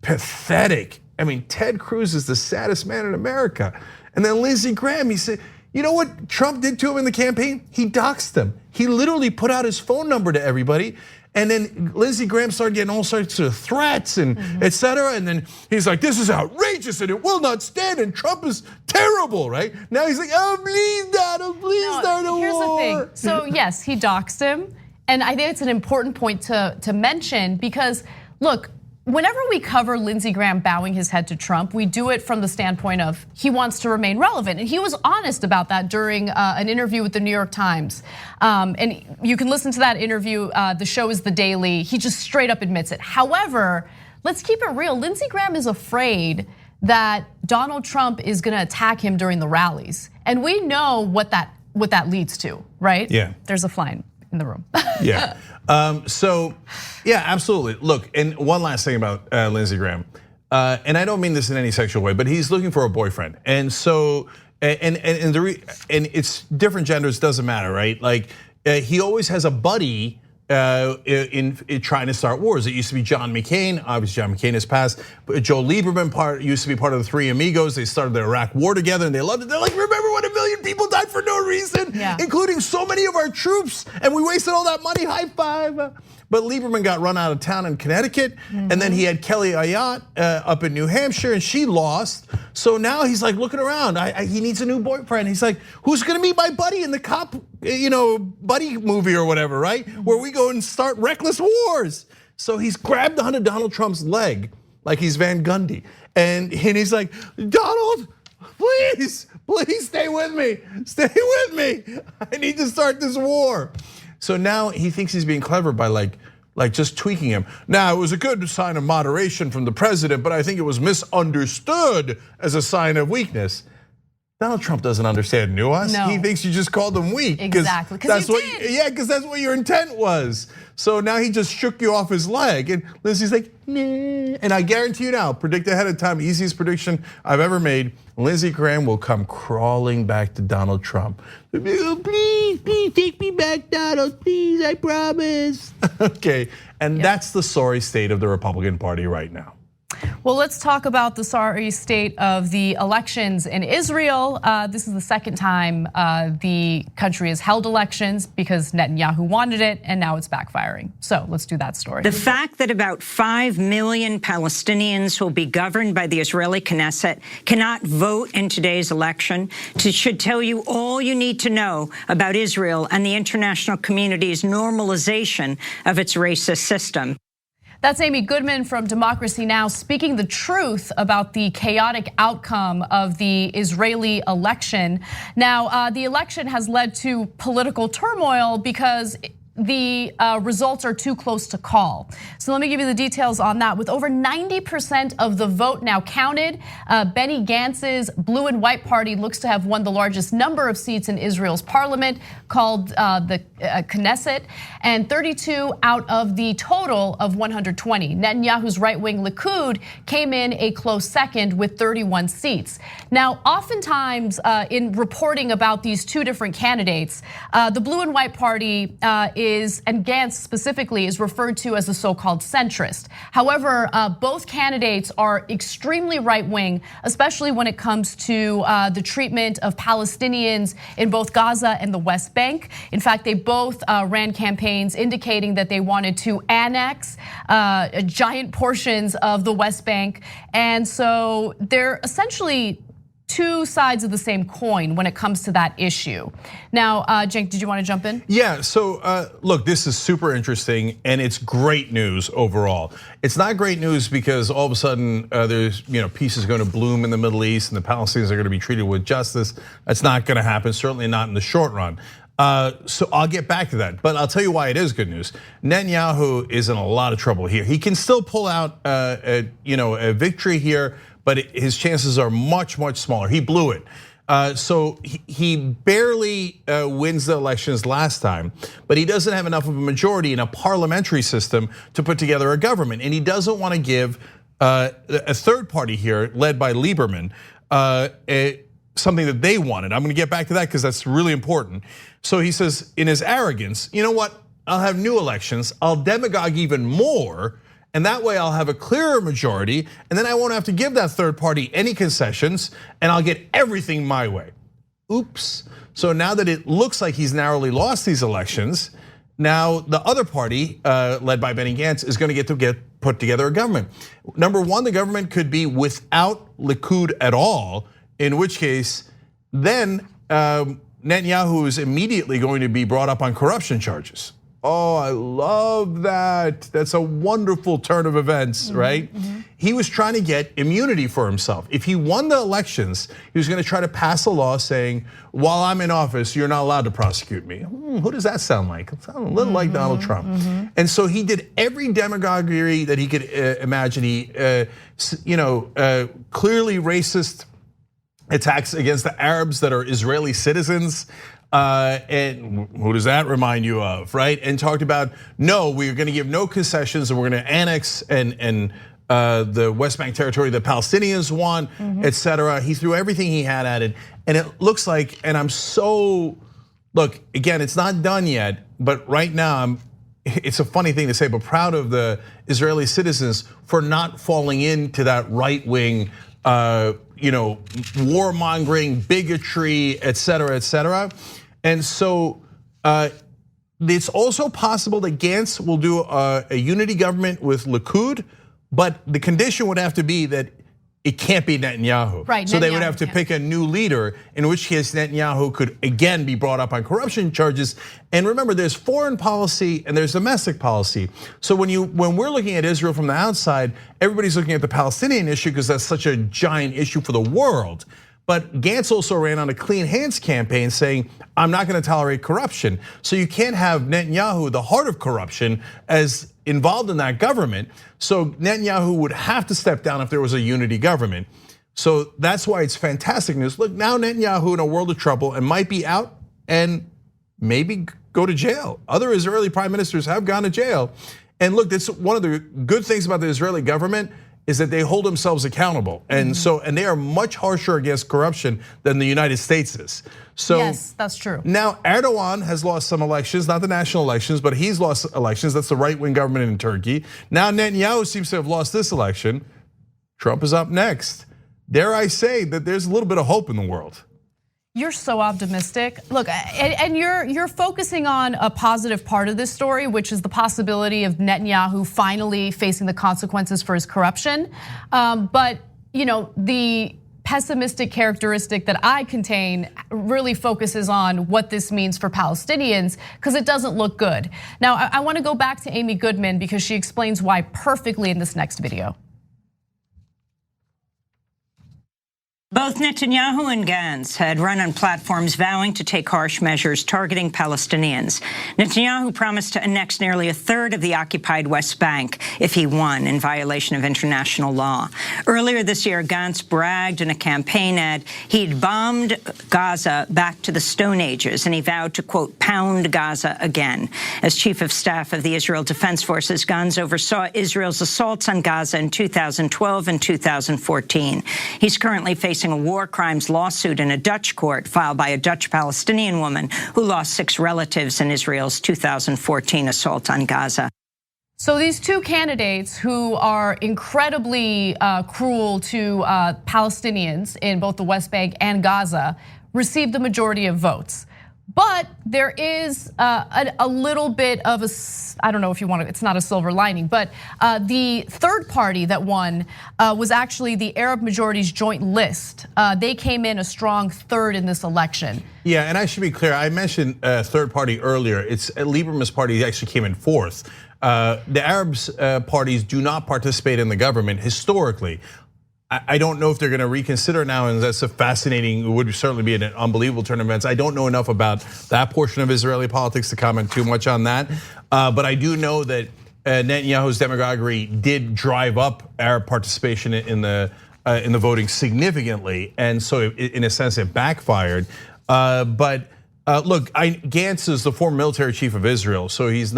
pathetic? I mean, Ted Cruz is the saddest man in America. And then Lindsey Graham, he said, you know what Trump did to him in the campaign? He doxed him. He literally put out his phone number to everybody. And then Lindsey Graham started getting all sorts of threats and et cetera. And then he's like, this is outrageous and it will not stand and Trump is terrible, right? Now he's like, oh, please, Donald, please start a war. Here's the thing. So yes, he doxed him. And I think it's an important point to mention because look, whenever we cover Lindsey Graham bowing his head to Trump, we do it from the standpoint of he wants to remain relevant. And he was honest about that during an interview with the New York Times. And you can listen to that interview, the show is The Daily. He just straight up admits it. However, let's keep it real. Lindsey Graham is afraid that Donald Trump is gonna attack him during the rallies. And we know what that leads to, right? Yeah. There's a fly in the room. Yeah. So, yeah, absolutely. Look, and one last thing about Lindsey Graham, and I don't mean this in any sexual way, but he's looking for a boyfriend, and so, and it's different genders, doesn't matter, right? Like he always has a buddy in trying to start wars. It used to be John McCain. Obviously, John McCain has passed. But Joe Lieberman used to be part of the Three Amigos. They started the Iraq War together, and they loved it. They're like, remember when 1 million people died for no reason, including so many of our troops, and we wasted all that money. High five. But Lieberman got run out of town in Connecticut, and then he had Kelly Ayotte up in New Hampshire, and she lost. So now he's like looking around. He needs a new boyfriend. He's like, who's gonna be my buddy in the cop, buddy movie or whatever, right? Where we go and start reckless wars. So he's grabbed onto Donald Trump's leg like he's Van Gundy, and he's like, Donald, please stay with me. Stay with me. I need to start this war. So now he thinks he's being clever by like just tweaking him. Now, it was a good sign of moderation from the president, but I think it was misunderstood as a sign of weakness. Donald Trump doesn't understand nuance. No. He thinks you just called him weak. Exactly, because you did. Yeah, because that's what your intent was. So now he just shook you off his leg, and Lindsey's like, nah. And I guarantee you now, predict ahead of time, easiest prediction I've ever made, Lindsey Graham will come crawling back to Donald Trump. Oh, please take me back, Donald, please, I promise. Okay, and that's the sorry state of the Republican Party right now. Well, let's talk about the sorry state of the elections in Israel. This is the second time the country has held elections because Netanyahu wanted it, and now it's backfiring. So let's do that story. The fact that about 5 million Palestinians will be governed by the Israeli Knesset cannot vote in today's election should tell you all you need to know about Israel and the international community's normalization of its racist system. That's Amy Goodman from Democracy Now! Speaking the truth about the chaotic outcome of the Israeli election. Now, the election has led to political turmoil because the results are too close to call. So let me give you the details on that. With over 90% of the vote now counted, Benny Gantz's Blue and White Party looks to have won the largest number of seats in Israel's parliament, called the Knesset, and 32 out of the total of 120. Netanyahu's right-wing Likud came in a close second with 31 seats. Now, oftentimes in reporting about these two different candidates, the Blue and White Party and Gantz specifically, is referred to as the so-called centrist. However, both candidates are extremely right-wing, especially when it comes to the treatment of Palestinians in both Gaza and the West Bank. In fact, they both ran campaigns indicating that they wanted to annex giant portions of the West Bank. And so they're essentially two sides of the same coin when it comes to that issue. Now, Cenk, did you want to jump in? Yeah, so look, this is super interesting and it's great news overall. It's not great news because all of a sudden there's peace is going to bloom in the Middle East and the Palestinians are going to be treated with justice. That's not going to happen, certainly not in the short run. So I'll get back to that, but I'll tell you why it is good news. Netanyahu is in a lot of trouble here. He can still pull out a victory here, but his chances are much, much smaller. He blew it. So he barely wins the elections last time, but he doesn't have enough of a majority in a parliamentary system to put together a government. And he doesn't want to give a third party here, led by Lieberman, something that they wanted. I'm gonna get back to that because that's really important. So he says in his arrogance, you know what? I'll have new elections. I'll demagogue even more. And that way I'll have a clearer majority, and then I won't have to give that third party any concessions, and I'll get everything my way. Oops. So now that it looks like he's narrowly lost these elections, now the other party, led by Benny Gantz, is going to get put together a government. Number one, the government could be without Likud at all, in which case, then Netanyahu is immediately going to be brought up on corruption charges. Oh, I love that. That's a wonderful turn of events, right? He was trying to get immunity for himself. If he won the elections, he was going to try to pass a law saying, while I'm in office, you're not allowed to prosecute me. Who does that sound like? It sounds a little like Donald Trump. And so he did every demagoguery that he could imagine. He, clearly racist attacks against the Arabs that are Israeli citizens. And who does that remind you of, right? And talked about, no, we're gonna give no concessions and we're gonna annex and the West Bank territory the Palestinians want, etc. He threw everything he had at it. And it looks like, and I'm so, look, again, it's not done yet, but right now it's a funny thing to say, but proud of the Israeli citizens for not falling into that right wing, warmongering, bigotry, etc., etc. And so it's also possible that Gantz will do a unity government with Likud, but the condition would have to be that it can't be Netanyahu. Right. So they would have to pick a new leader, in which case Netanyahu could again be brought up on corruption charges. And remember, there's foreign policy and there's domestic policy. So when we're looking at Israel from the outside, everybody's looking at the Palestinian issue because that's such a giant issue for the world. But Gantz also ran on a clean hands campaign saying, I'm not gonna tolerate corruption. So you can't have Netanyahu, the heart of corruption, as involved in that government. So Netanyahu would have to step down if there was a unity government. So that's why it's fantastic news. Look, now Netanyahu in a world of trouble and might be out and maybe go to jail. Other Israeli prime ministers have gone to jail. And look, that's one of the good things about the Israeli government is that they hold themselves accountable. And and they are much harsher against corruption than the United States is. So yes, that's true. Now Erdogan has lost some elections, not the national elections, but he's lost elections. That's the right-wing government in Turkey. Now Netanyahu seems to have lost this election. Trump is up next. Dare I say that there's a little bit of hope in the world. You're so optimistic. Look, and you're focusing on a positive part of this story, which is the possibility of Netanyahu finally facing the consequences for his corruption. But the pessimistic characteristic that I contain really focuses on what this means for Palestinians, because it doesn't look good. Now, I want to go back to Amy Goodman because she explains why perfectly in this next video. Both Netanyahu and Gantz had run on platforms vowing to take harsh measures targeting Palestinians. Netanyahu promised to annex nearly a third of the occupied West Bank if he won, in violation of international law. Earlier this year, Gantz bragged in a campaign ad he'd bombed Gaza back to the Stone Ages, and he vowed to, quote, pound Gaza again. As chief of staff of the Israel Defense Forces, Gantz oversaw Israel's assaults on Gaza in 2012 and 2014. He's currently facing a war crimes lawsuit in a Dutch court filed by a Dutch Palestinian woman who lost 6 relatives in Israel's 2014 assault on Gaza. So these two candidates who are incredibly cruel to Palestinians in both the West Bank and Gaza received the majority of votes. But there is a little bit of I don't know if you want to, it's not a silver lining, but the third party that won was actually the Arab Majority's Joint List. They came in a strong third in this election. Yeah, and I should be clear, I mentioned third party earlier. It's Lieberman's party actually came in fourth. The Arabs parties do not participate in the government historically. I don't know if they're going to reconsider now, and that's a fascinating, it would certainly be an unbelievable turn of events. I don't know enough about that portion of Israeli politics to comment too much on that. But I do know that Netanyahu's demagoguery did drive up Arab participation in the voting significantly, and so in a sense it backfired. But look, Gantz is the former military chief of Israel, so he's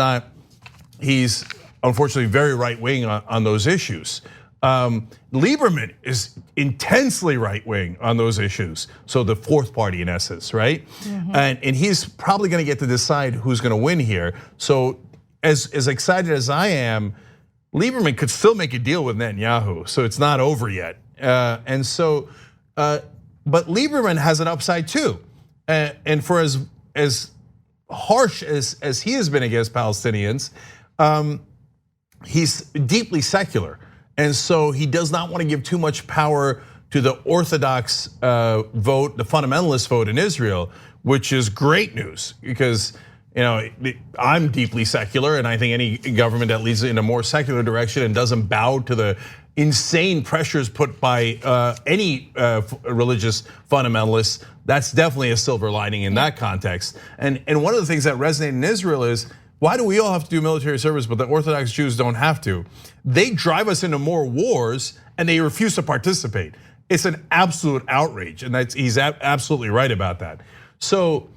unfortunately very right wing on those issues. Lieberman is intensely right wing on those issues. So the fourth party in essence, right? Mm-hmm. And he's probably gonna get to decide who's gonna win here. So as excited as I am, Lieberman could still make a deal with Netanyahu. So it's not over yet. But Lieberman has an upside too. And for as harsh as he has been against Palestinians, he's deeply secular. And so he does not want to give too much power to the Orthodox vote, the fundamentalist vote in Israel, which is great news because I'm deeply secular, and I think any government that leads in a more secular direction and doesn't bow to the insane pressures put by any religious fundamentalists, that's definitely a silver lining in that context. And one of the things that resonate in Israel is, why do we all have to do military service, but the Orthodox Jews don't have to? They drive us into more wars and they refuse to participate. It's an absolute outrage, and he's absolutely right about that. So,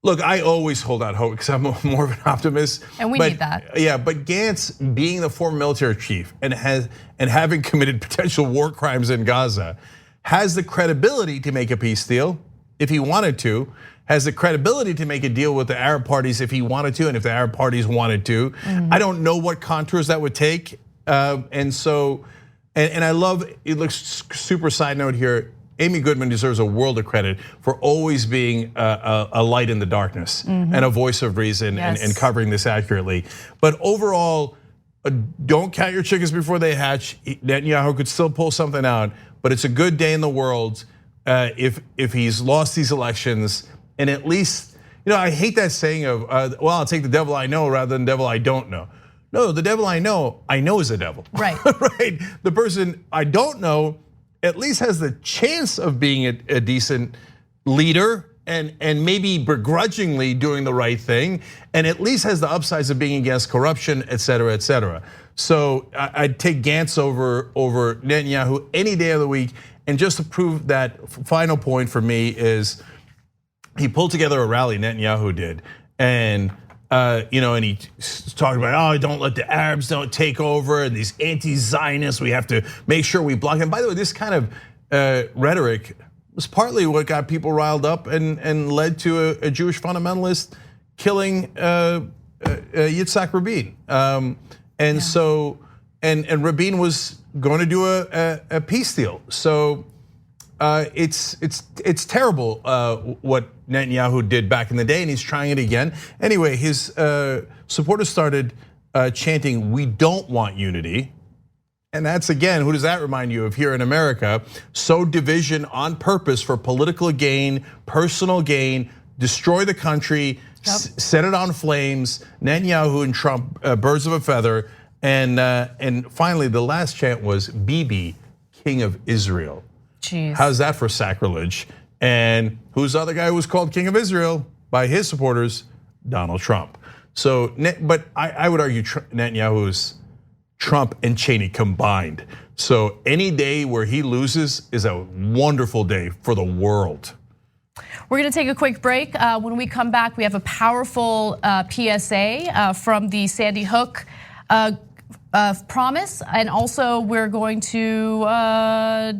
look, I always hold out hope because I'm more of an optimist. And we need that. Yeah, but Gantz, being the former military chief and having committed potential war crimes in Gaza, has the credibility to make a peace deal if he wanted to. Has the credibility to make a deal with the Arab parties if he wanted to, and if the Arab parties wanted to. Mm-hmm. I don't know what contours that would take, and I love. It looks super side note here. Amy Goodman deserves a world of credit for always being a light in the darkness mm-hmm. and a voice of reason and covering this accurately. But overall, don't count your chickens before they hatch. Netanyahu could still pull something out, but it's a good day in the world if he's lost these elections. And at least, I hate that saying of, well, I'll take the devil I know rather than the devil I don't know. No, the devil I know is a devil. Right. Right. The person I don't know at least has the chance of being a decent leader and maybe begrudgingly doing the right thing, and at least has the upsides of being against corruption, et cetera, et cetera. So I'd take Gantz over Netanyahu any day of the week. And just to prove that final point for me is, he pulled together a rally, Netanyahu did, and and he's talking about, don't let the Arabs don't take over, and these anti-Zionists, we have to make sure we block them. By the way, this kind of rhetoric was partly what got people riled up and led to a Jewish fundamentalist killing Yitzhak Rabin. So Rabin was going to do a peace deal. So it's terrible what Netanyahu did back in the day, and he's trying it again. Anyway, his supporters started chanting, "We don't want unity." And that's, again, who does that remind you of here in America? Sow division on purpose for political gain, personal gain, destroy the country, set it on flames. Netanyahu and Trump, birds of a feather. And finally, the last chant was Bibi, King of Israel. Jeez. How's that for sacrilege? And who's the other guy who was called King of Israel by his supporters? Donald Trump. So, but I would argue Netanyahu is Trump and Cheney combined. So any day where he loses is a wonderful day for the world. We're going to take a quick break. When we come back, we have a powerful PSA from the Sandy Hook promise, and also we're going to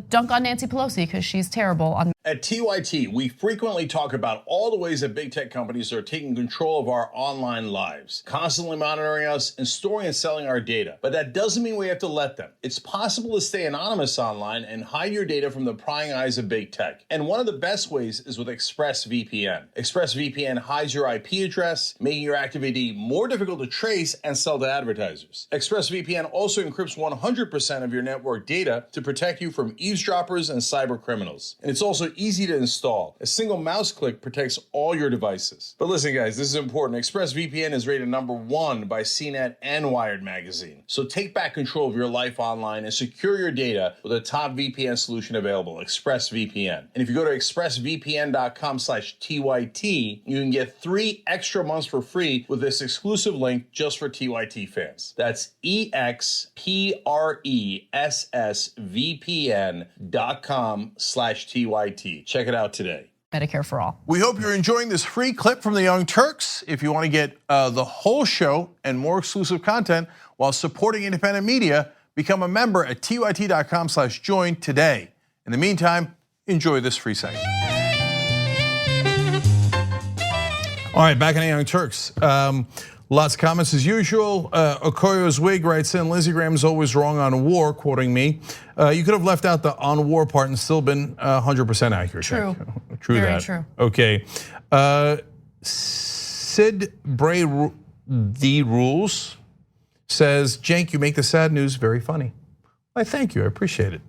dunk on Nancy Pelosi because she's terrible on. At TYT, we frequently talk about all the ways that big tech companies are taking control of our online lives, constantly monitoring us and storing and selling our data. But that doesn't mean we have to let them. It's possible to stay anonymous online and hide your data from the prying eyes of big tech. And one of the best ways is with ExpressVPN. ExpressVPN hides your IP address, making your activity more difficult to trace and sell to advertisers. ExpressVPN also encrypts 100% of your network data to protect you from eavesdroppers and cyber criminals. And it's also easy to install. A single mouse click protects all your devices. But listen, guys, this is important. ExpressVPN is rated #1 by CNET and Wired magazine. So take back control of your life online and secure your data with a top VPN solution available, ExpressVPN. And if you go to expressvpn.com/TYT, you can get 3 extra months for free with this exclusive link just for TYT fans. That's expressvpn.com/TYT. Check it out today. Medicare for all. We hope you're enjoying this free clip from the Young Turks. If you want to get the whole show and more exclusive content while supporting independent media, become a member at tyt.com/join today. In the meantime, enjoy this free segment. All right, back in the Young Turks. Lots of comments as usual. Okoyo's Wig writes in, Lindsey Graham is always wrong on war, quoting me. You could have left out the on war part and still been 100% accurate. True. True Very that. true. Okay. Sid Bray the Rules says, Cenk, you make the sad news very funny. Why, thank you, I appreciate it.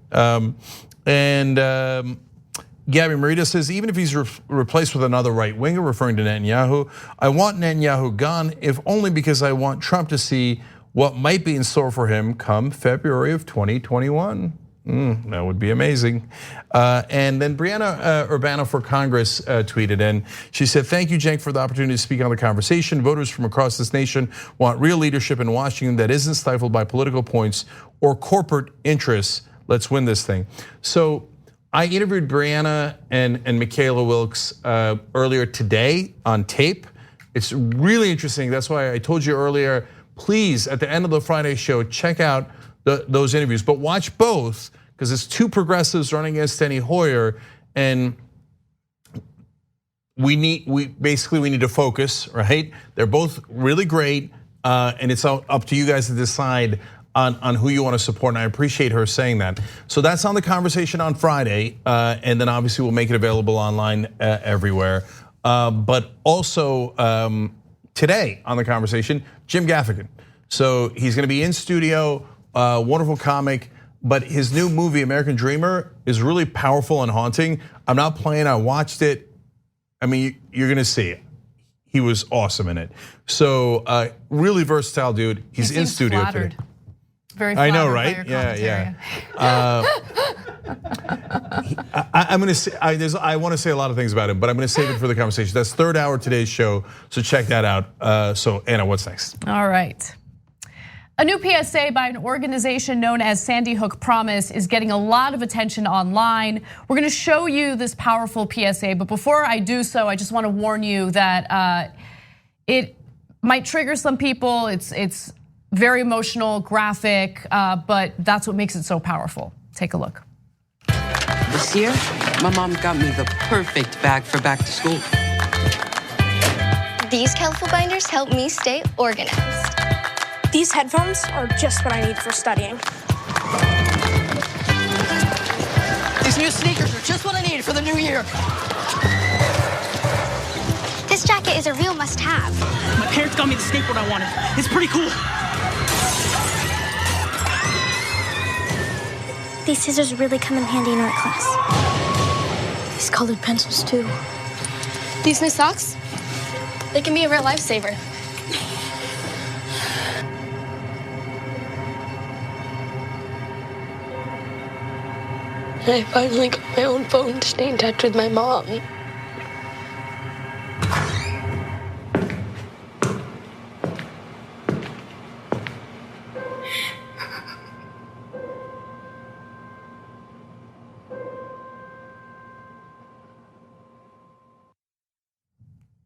Gabby Merida says, even if he's replaced with another right winger, referring to Netanyahu, I want Netanyahu gone, if only because I want Trump to see what might be in store for him come February of 2021. That would be amazing. And then Brianna Urbano for Congress tweeted in. She said, thank you, Cenk, for the opportunity to speak on the conversation. Voters from across this nation want real leadership in Washington that isn't stifled by political points or corporate interests. Let's win this thing. So I interviewed Brianna and Michaela Wilkes earlier today on tape. It's really interesting. That's why I told you earlier, please, at the end of the Friday show, check out those interviews. But watch both, because it's 2 progressives running against Steny Hoyer, and we need to focus, right? They're both really great, and it's up to you guys to decide on who you want to support, and I appreciate her saying that. So that's on the conversation on Friday, and then obviously we'll make it available online everywhere. But also today on the conversation, Jim Gaffigan. So he's going to be in studio, wonderful comic, but his new movie, American Dreamer, is really powerful and haunting. I'm not playing, I watched it. I mean, you're going to see it. He was awesome in it. So really versatile dude. He's in studio flattered. today. Very I know, flattered by right? your Yeah. I'm going to say, I want to say a lot of things about him, but I'm going to save it for the conversation. That's 3rd hour today's show, so check that out. So Anna, what's next? All right. A new PSA by an organization known as Sandy Hook Promise is getting a lot of attention online. We're going to show you this powerful PSA, but before I do so, I just want to warn you that it might trigger some people. It's very emotional, graphic, but that's what makes it so powerful. Take a look. This year, my mom got me the perfect bag for back to school. These colorful binders help me stay organized. These headphones are just what I need for studying. These new sneakers are just what I need for the new year. This jacket is a real must-have. My parents got me the skateboard I wanted. It's pretty cool. These scissors really come in handy in art class. These colored pencils too. These new socks, they can be a real lifesaver. And I finally got my own phone to stay in touch with my mom.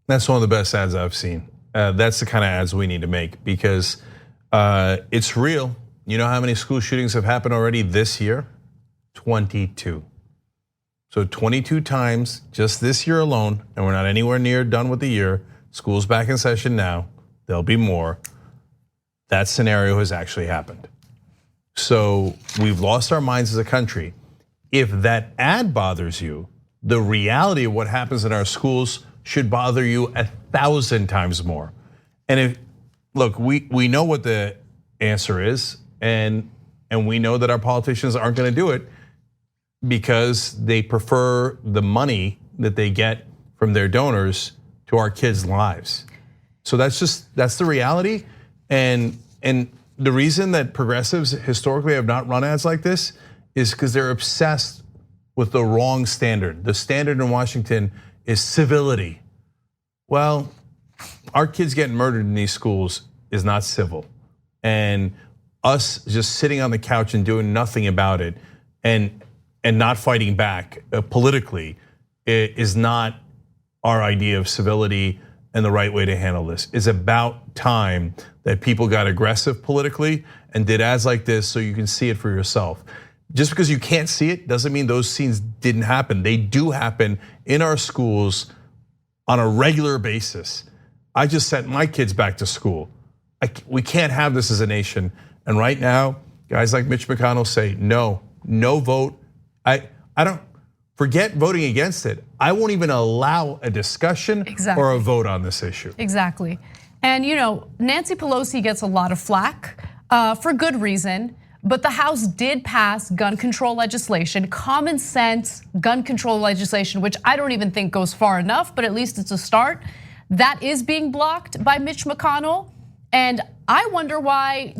That's one of the best ads I've seen. That's the kind of ads we need to make because it's real. You know how many school shootings have happened already this year? 22. So 22 times just this year alone, and we're not anywhere near done with the year. School's back in session now. There'll be more. That scenario has actually happened. So we've lost our minds as a country. If that ad bothers you, the reality of what happens in our schools should bother you 1,000 times more. And if, look, we know what the answer is, and we know that our politicians aren't gonna do it because they prefer the money that they get from their donors to our kids' lives. So that's the reality. And the reason that progressives historically have not run ads like this is because they're obsessed with the wrong standard. The standard in Washington is civility. Well, our kids getting murdered in these schools is not civil. And us just sitting on the couch and doing nothing about it and not fighting back politically is not our idea of civility and the right way to handle this. It's about time that people got aggressive politically and did ads like this so you can see it for yourself. Just because you can't see it doesn't mean those scenes didn't happen. They do happen in our schools on a regular basis. I just sent my kids back to school. We can't have this as a nation. And right now, guys like Mitch McConnell say, no vote. I don't, forget voting against it. I won't even allow a discussion or a vote on this issue. Exactly. And Nancy Pelosi gets a lot of flack for good reason. But the House did pass gun control legislation, common sense gun control legislation, which I don't even think goes far enough, but at least it's a start. That is being blocked by Mitch McConnell. And I wonder why,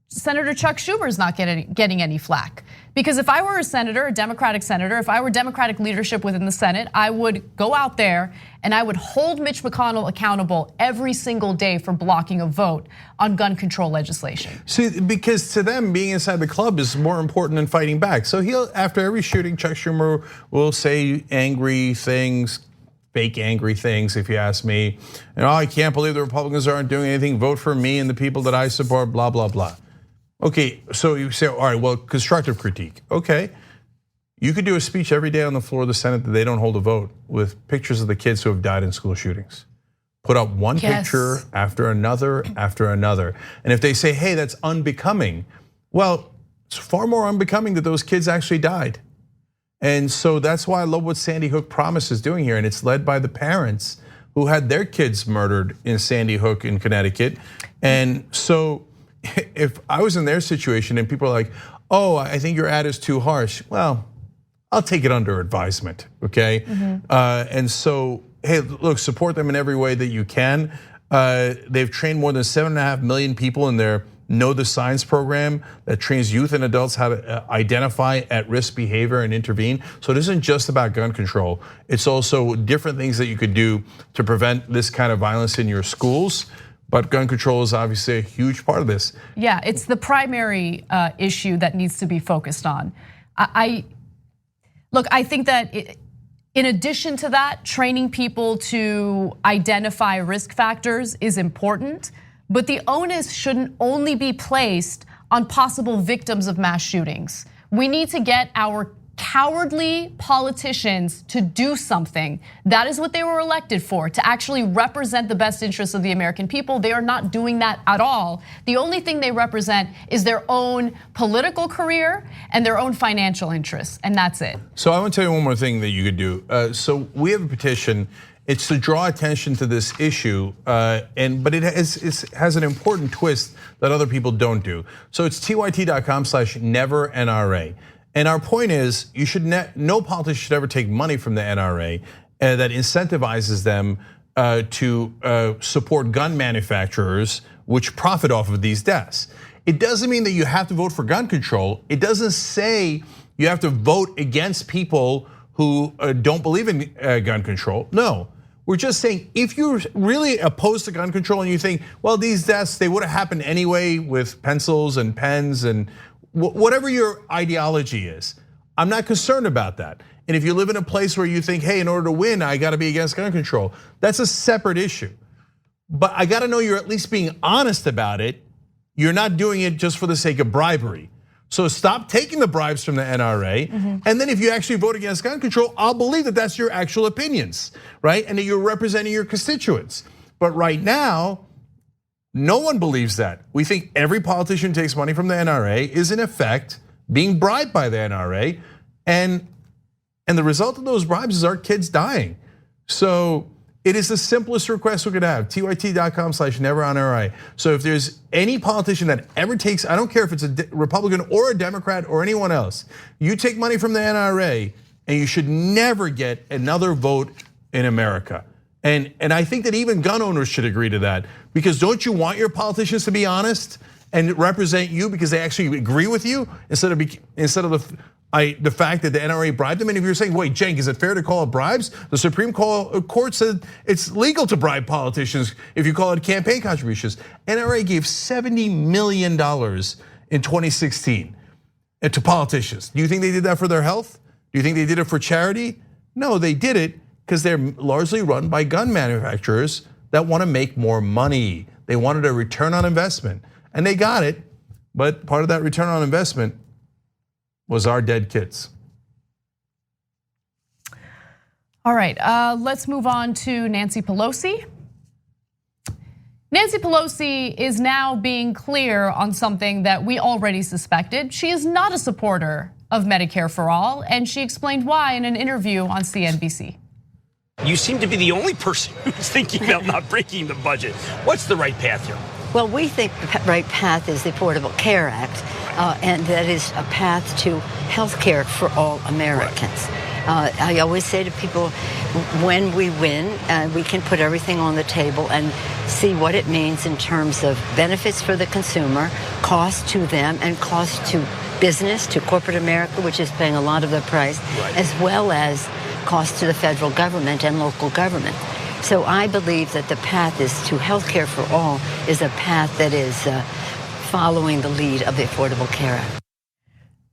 Senator Chuck Schumer is not getting any flack. Because if I were a senator, a Democratic senator, if I were Democratic leadership within the Senate, I would go out there and I would hold Mitch McConnell accountable every single day for blocking a vote on gun control legislation. See, because to them, being inside the club is more important than fighting back. So after every shooting, Chuck Schumer will say angry things, fake angry things, if you ask me. I can't believe the Republicans aren't doing anything. Vote for me and the people that I support, blah, blah, blah. Okay, so you say, all right, well, constructive critique. Okay, you could do a speech every day on the floor of the Senate that they don't hold a vote with pictures of the kids who have died in school shootings. Put up one picture after another. And if they say, hey, that's unbecoming, well, it's far more unbecoming that those kids actually died. And so that's why I love what Sandy Hook Promise is doing here. And it's led by the parents who had their kids murdered in Sandy Hook in Connecticut. And so if I was in their situation and people are like, oh, I think your ad is too harsh. Well, I'll take it under advisement, okay? And so, hey, look, support them in every way that you can. They've trained more than 7.5 million people in their Know the Signs program that trains youth and adults how to identify at-risk behavior and intervene. So it isn't just about gun control. It's also different things that you could do to prevent this kind of violence in your schools. But gun control is obviously a huge part of this. Yeah, it's the primary issue that needs to be focused on. I think that in addition to that, training people to identify risk factors is important, but the onus shouldn't only be placed on possible victims of mass shootings. We need to get our cowardly politicians to do something. That is what they were elected for, to actually represent the best interests of the American people. They are not doing that at all. The only thing they represent is their own political career and their own financial interests, and that's it. So I want to tell you one more thing that you could do. So we have a petition. It's to draw attention to this issue, but it has an important twist that other people don't do. So it's tyt.com/nevernra. And our point is, no politician should ever take money from the NRA that incentivizes them to support gun manufacturers which profit off of these deaths. It doesn't mean that you have to vote for gun control. It doesn't say you have to vote against people who don't believe in gun control. No, we're just saying if you're really opposed to gun control and you think, well, these deaths, they would have happened anyway with pencils and pens and whatever your ideology is, I'm not concerned about that. And if you live in a place where you think, hey, in order to win, I gotta be against gun control, that's a separate issue. But I gotta know you're at least being honest about it. You're not doing it just for the sake of bribery. So stop taking the bribes from the NRA. And then if you actually vote against gun control, I'll believe that that's your actual opinions, right? And that you're representing your constituents. But right now, no one believes that. We think every politician who takes money from the NRA is in effect being bribed by the NRA. And the result of those bribes is our kids dying. So it is the simplest request we could have, tyt.com/neveronri. So if there's any politician that ever takes, I don't care if it's a Republican or a Democrat or anyone else, you take money from the NRA and you should never get another vote in America. And I think that even gun owners should agree to that, because don't you want your politicians to be honest and represent you because they actually agree with you instead of the fact that the NRA bribed them? And if you're saying, wait, Cenk, is it fair to call it bribes? The Supreme Court said it's legal to bribe politicians if you call it campaign contributions. NRA gave $70 million in 2016 to politicians. Do you think they did that for their health? Do you think they did it for charity? No, they did it because they're largely run by gun manufacturers that want to make more money. They wanted a return on investment, and they got it. But part of that return on investment was our dead kids. All right, let's move on to Nancy Pelosi. Nancy Pelosi is now being clear on something that we already suspected. She is not a supporter of Medicare for all, and she explained why in an interview on CNBC. You seem to be the only person who's thinking about not breaking the budget. What's the right path here? Well, we think the right path is the Affordable Care Act, and that is a path to health care for all Americans. Right. I always say to people, when we win, we can put everything on the table and see what it means in terms of benefits for the consumer, cost to them, and cost to business, to corporate America, which is paying a lot of the price, right, as well as cost to the federal government and local government. So I believe that the path is to health care for all is a path that is following the lead of the Affordable Care Act.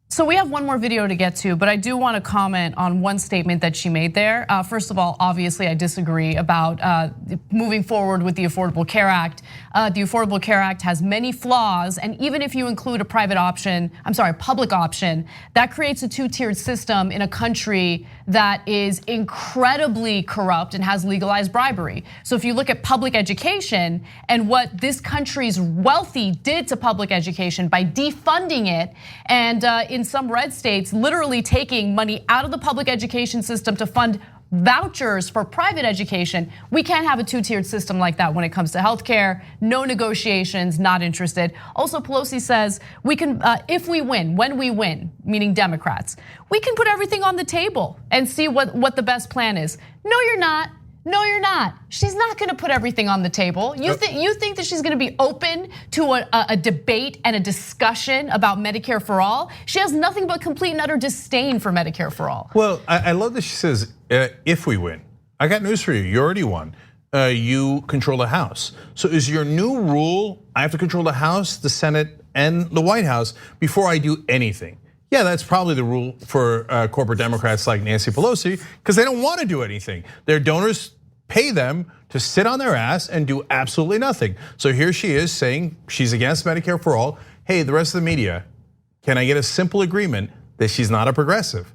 So we have one more video to get to, but I do want to comment on one statement that she made there. First of all, obviously I disagree about moving forward with the Affordable Care Act. The Affordable Care Act has many flaws, and even if you include a public option, that creates a two-tiered system in a country that is incredibly corrupt and has legalized bribery. So if you look at public education and what this country's wealthy did to public education by defunding it, and in some red states, literally taking money out of the public education system to fund vouchers for private education. We can't have a two-tiered system like that when it comes to healthcare. No negotiations, not interested. Also, Pelosi says we can, if we win, when we win, meaning Democrats, we can put everything on the table and see what the best plan is. No, you're not. No, you're not. She's not gonna put everything on the table. You think that she's gonna be open to a debate and a discussion about Medicare for all? She has nothing but complete and utter disdain for Medicare for all. Well, I love that she says, if we win. I got news for you, you already won. You control the House. So is your new rule, I have to control the House, the Senate, and the White House before I do anything? Yeah, that's probably the rule for corporate Democrats like Nancy Pelosi, because they don't want to do anything. Their donors pay them to sit on their ass and do absolutely nothing. So here she is saying she's against Medicare for all. Hey, the rest of the media, can I get a simple agreement that she's not a progressive?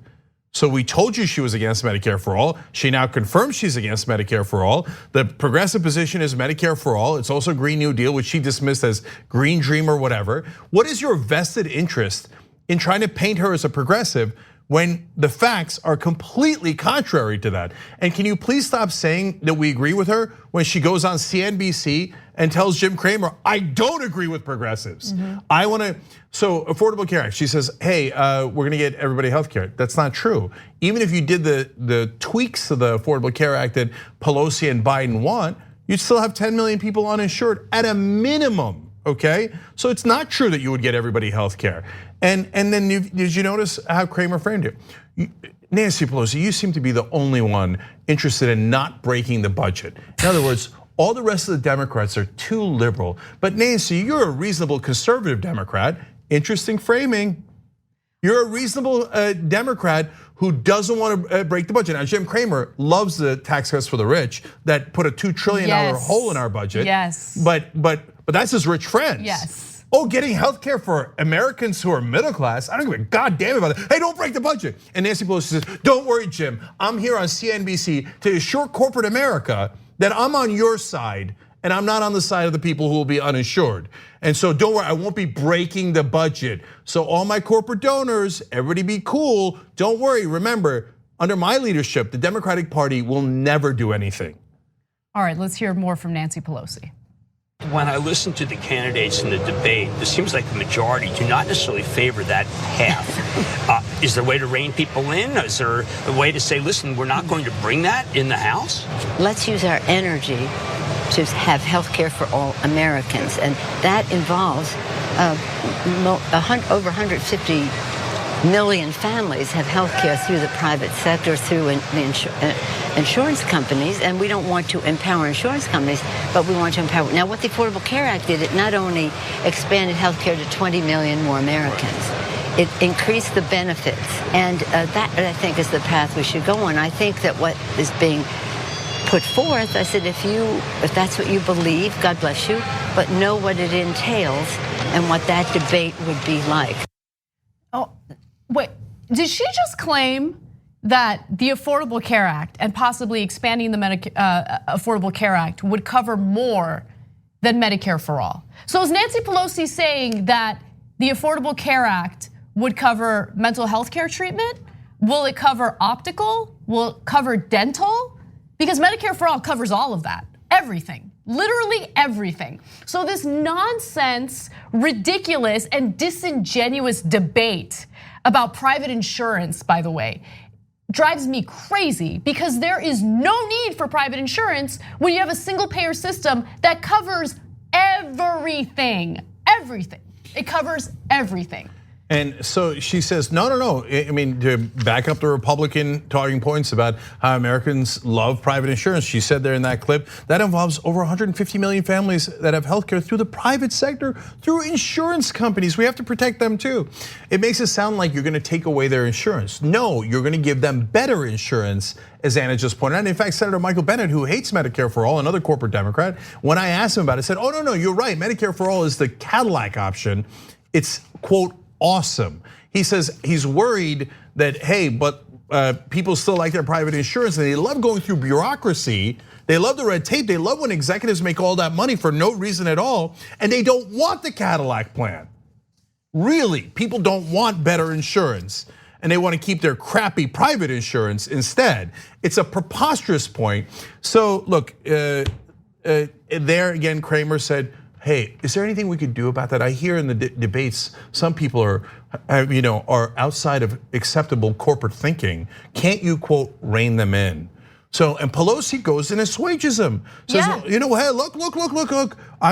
So we told you she was against Medicare for all. She now confirms she's against Medicare for all. The progressive position is Medicare for all. It's also Green New Deal, which she dismissed as Green Dream or whatever. What is your vested interest in trying to paint her as a progressive when the facts are completely contrary to that. And can you please stop saying that we agree with her when she goes on CNBC and tells Jim Cramer, I don't agree with progressives. I wanna, so Affordable Care Act, she says, hey, we're gonna get everybody health care. That's not true. Even if you did the tweaks to the Affordable Care Act that Pelosi and Biden want, you'd still have 10 million people uninsured at a minimum, okay? So it's not true that you would get everybody health care. And then did you notice how Cramer framed it? Nancy Pelosi, you seem to be the only one interested in not breaking the budget. In other words, all the rest of the Democrats are too liberal. But Nancy, you're a reasonable conservative Democrat. Interesting framing. You're a reasonable Democrat who doesn't want to break the budget. Now, Jim Cramer loves the tax cuts for the rich that put a $2 trillion hole in our budget. Yes. But that's his rich friends. Yes. Oh, getting health care for Americans who are middle class, I don't give a goddamn about that. Hey, don't break the budget. And Nancy Pelosi says, don't worry, Jim. I'm here on CNBC to assure corporate America that I'm on your side and I'm not on the side of the people who will be uninsured. And so don't worry, I won't be breaking the budget. So all my corporate donors, everybody be cool. Don't worry, remember, under my leadership, the Democratic Party will never do anything. All right, let's hear more from Nancy Pelosi. When I listen to the candidates in the debate, it seems like the majority do not necessarily favor that path. Is there a way to rein people in? Is there a way to say, listen, we're not going to bring that in the House? Let's use our energy to have health care for all Americans. And that involves over 150 million families have health care through the private sector, through insurance companies, and we don't want to empower insurance companies, but we want to empower. Now, what the Affordable Care Act did, it not only expanded health care to 20 million more Americans, it increased the benefits, and that I think is the path we should go on. I think that what is being put forth, I said, if that's what you believe, God bless you, but know what it entails and what that debate would be like. Oh, wait, did she just claim that the Affordable Care Act and possibly expanding the Affordable Care Act would cover more than Medicare for all? So is Nancy Pelosi saying that the Affordable Care Act would cover mental health care treatment? Will it cover optical? Will it cover dental? Because Medicare for all covers all of that, everything, literally everything. So this nonsense, ridiculous, and disingenuous debate about private insurance, by the way, drives me crazy because there is no need for private insurance when you have a single payer system that covers everything, everything. It covers everything. And so she says, no. I mean, to back up the Republican talking points about how Americans love private insurance, she said there in that clip, that involves over 150 million families that have healthcare through the private sector, through insurance companies. We have to protect them too. It makes it sound like you're gonna take away their insurance. No, you're gonna give them better insurance, as Anna just pointed out. And in fact, Senator Michael Bennet, who hates Medicare for all, another corporate Democrat, when I asked him about it, said, oh, no, you're right. Medicare for all is the Cadillac option. It's, quote, awesome. He says he's worried that, hey, but people still like their private insurance and they love going through bureaucracy. They love the red tape. They love when executives make all that money for no reason at all. And they don't want the Cadillac plan. Really, people don't want better insurance and they want to keep their crappy private insurance instead. It's a preposterous point. So look, there again, Cramer said, hey, is there anything we could do about that? I hear in the debates, some people are outside of acceptable corporate thinking. Can't you, quote, rein them in? So, and Pelosi goes and assuages him. Says, hey, look.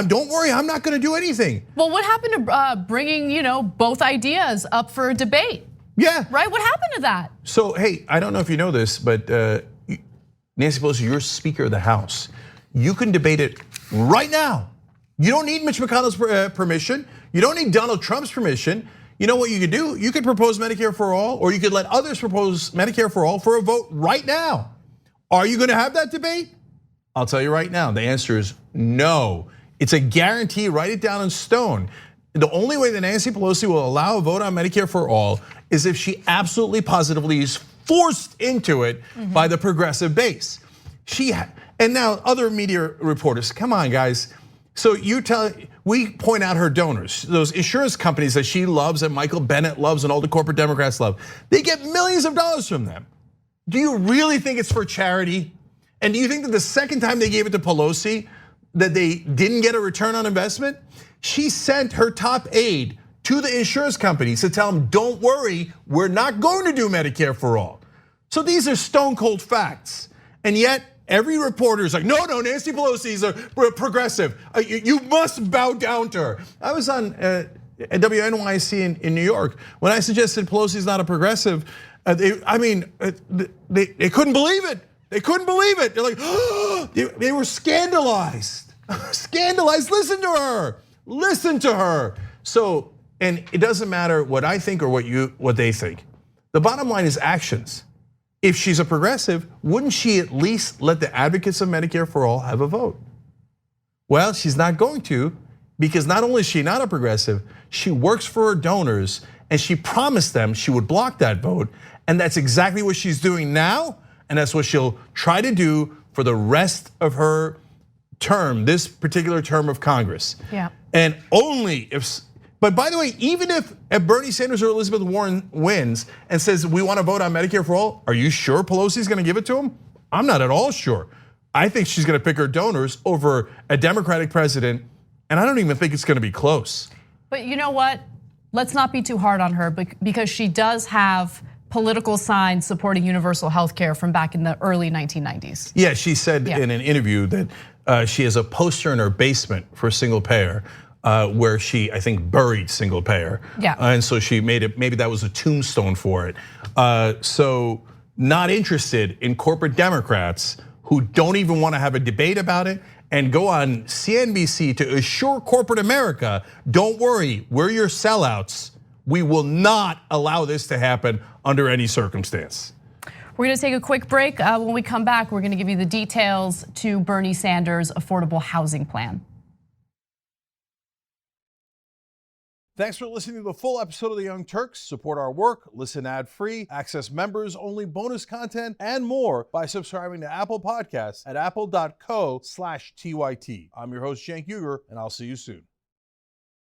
Don't worry, I'm not gonna do anything. Well, what happened to bringing, both ideas up for a debate? Yeah. Right, what happened to that? So, hey, I don't know if you know this, but Nancy Pelosi, you're Speaker of the House. You can debate it right now. You don't need Mitch McConnell's permission. You don't need Donald Trump's permission. You know what you could do? You could propose Medicare for all, or you could let others propose Medicare for all for a vote right now. Are you gonna have that debate? I'll tell you right now, the answer is no. It's a guarantee, write it down in stone. The only way that Nancy Pelosi will allow a vote on Medicare for all is if she absolutely positively is forced into it by the progressive base. And now other media reporters, come on guys. So we point out her donors, those insurance companies that she loves, that Michael Bennet loves, and all the corporate Democrats love. They get millions of dollars from them. Do you really think it's for charity? And do you think that the second time they gave it to Pelosi, that they didn't get a return on investment? She sent her top aide to the insurance companies to tell them, don't worry, we're not going to do Medicare for all. So these are stone cold facts. And yet, every reporter is like, no, Nancy Pelosi's a progressive. You must bow down to her. I was on WNYC in New York when I suggested Pelosi's not a progressive. They couldn't believe it. They couldn't believe it. They're like, oh, they were scandalized. Scandalized. Listen to her. Listen to her. So, and it doesn't matter what I think or what they think. The bottom line is actions. If she's a progressive, wouldn't she at least let the advocates of Medicare for all have a vote? Well, she's not going to, because not only is she not a progressive, she works for her donors, and she promised them she would block that vote, and that's exactly what she's doing now, and that's what she'll try to do for the rest of her term, this particular term of Congress. Yeah. And only if, but by the way, even if Bernie Sanders or Elizabeth Warren wins and says we want to vote on Medicare for all, are you sure Pelosi's going to give it to him? I'm not at all sure. I think she's going to pick her donors over a Democratic president, and I don't even think it's going to be close. But you know what? Let's not be too hard on her, because she does have political signs supporting universal health care from back in the early 1990s. Yeah, she said in an interview that she has a poster in her basement for single payer, where she, I think, buried single payer. Yeah. And so she made it, maybe that was a tombstone for it. So not interested in corporate Democrats who don't even want to have a debate about it and go on CNBC to assure corporate America, don't worry, we're your sellouts. We will not allow this to happen under any circumstance. We're gonna take a quick break. When we come back, we're gonna give you the details to Bernie Sanders' affordable housing plan. Thanks for listening to the full episode of the Young Turks. Support our work, listen ad-free, access members-only bonus content, and more by subscribing to Apple Podcasts at apple.co/TYT. I'm your host, Cenk Uygur, and I'll see you soon.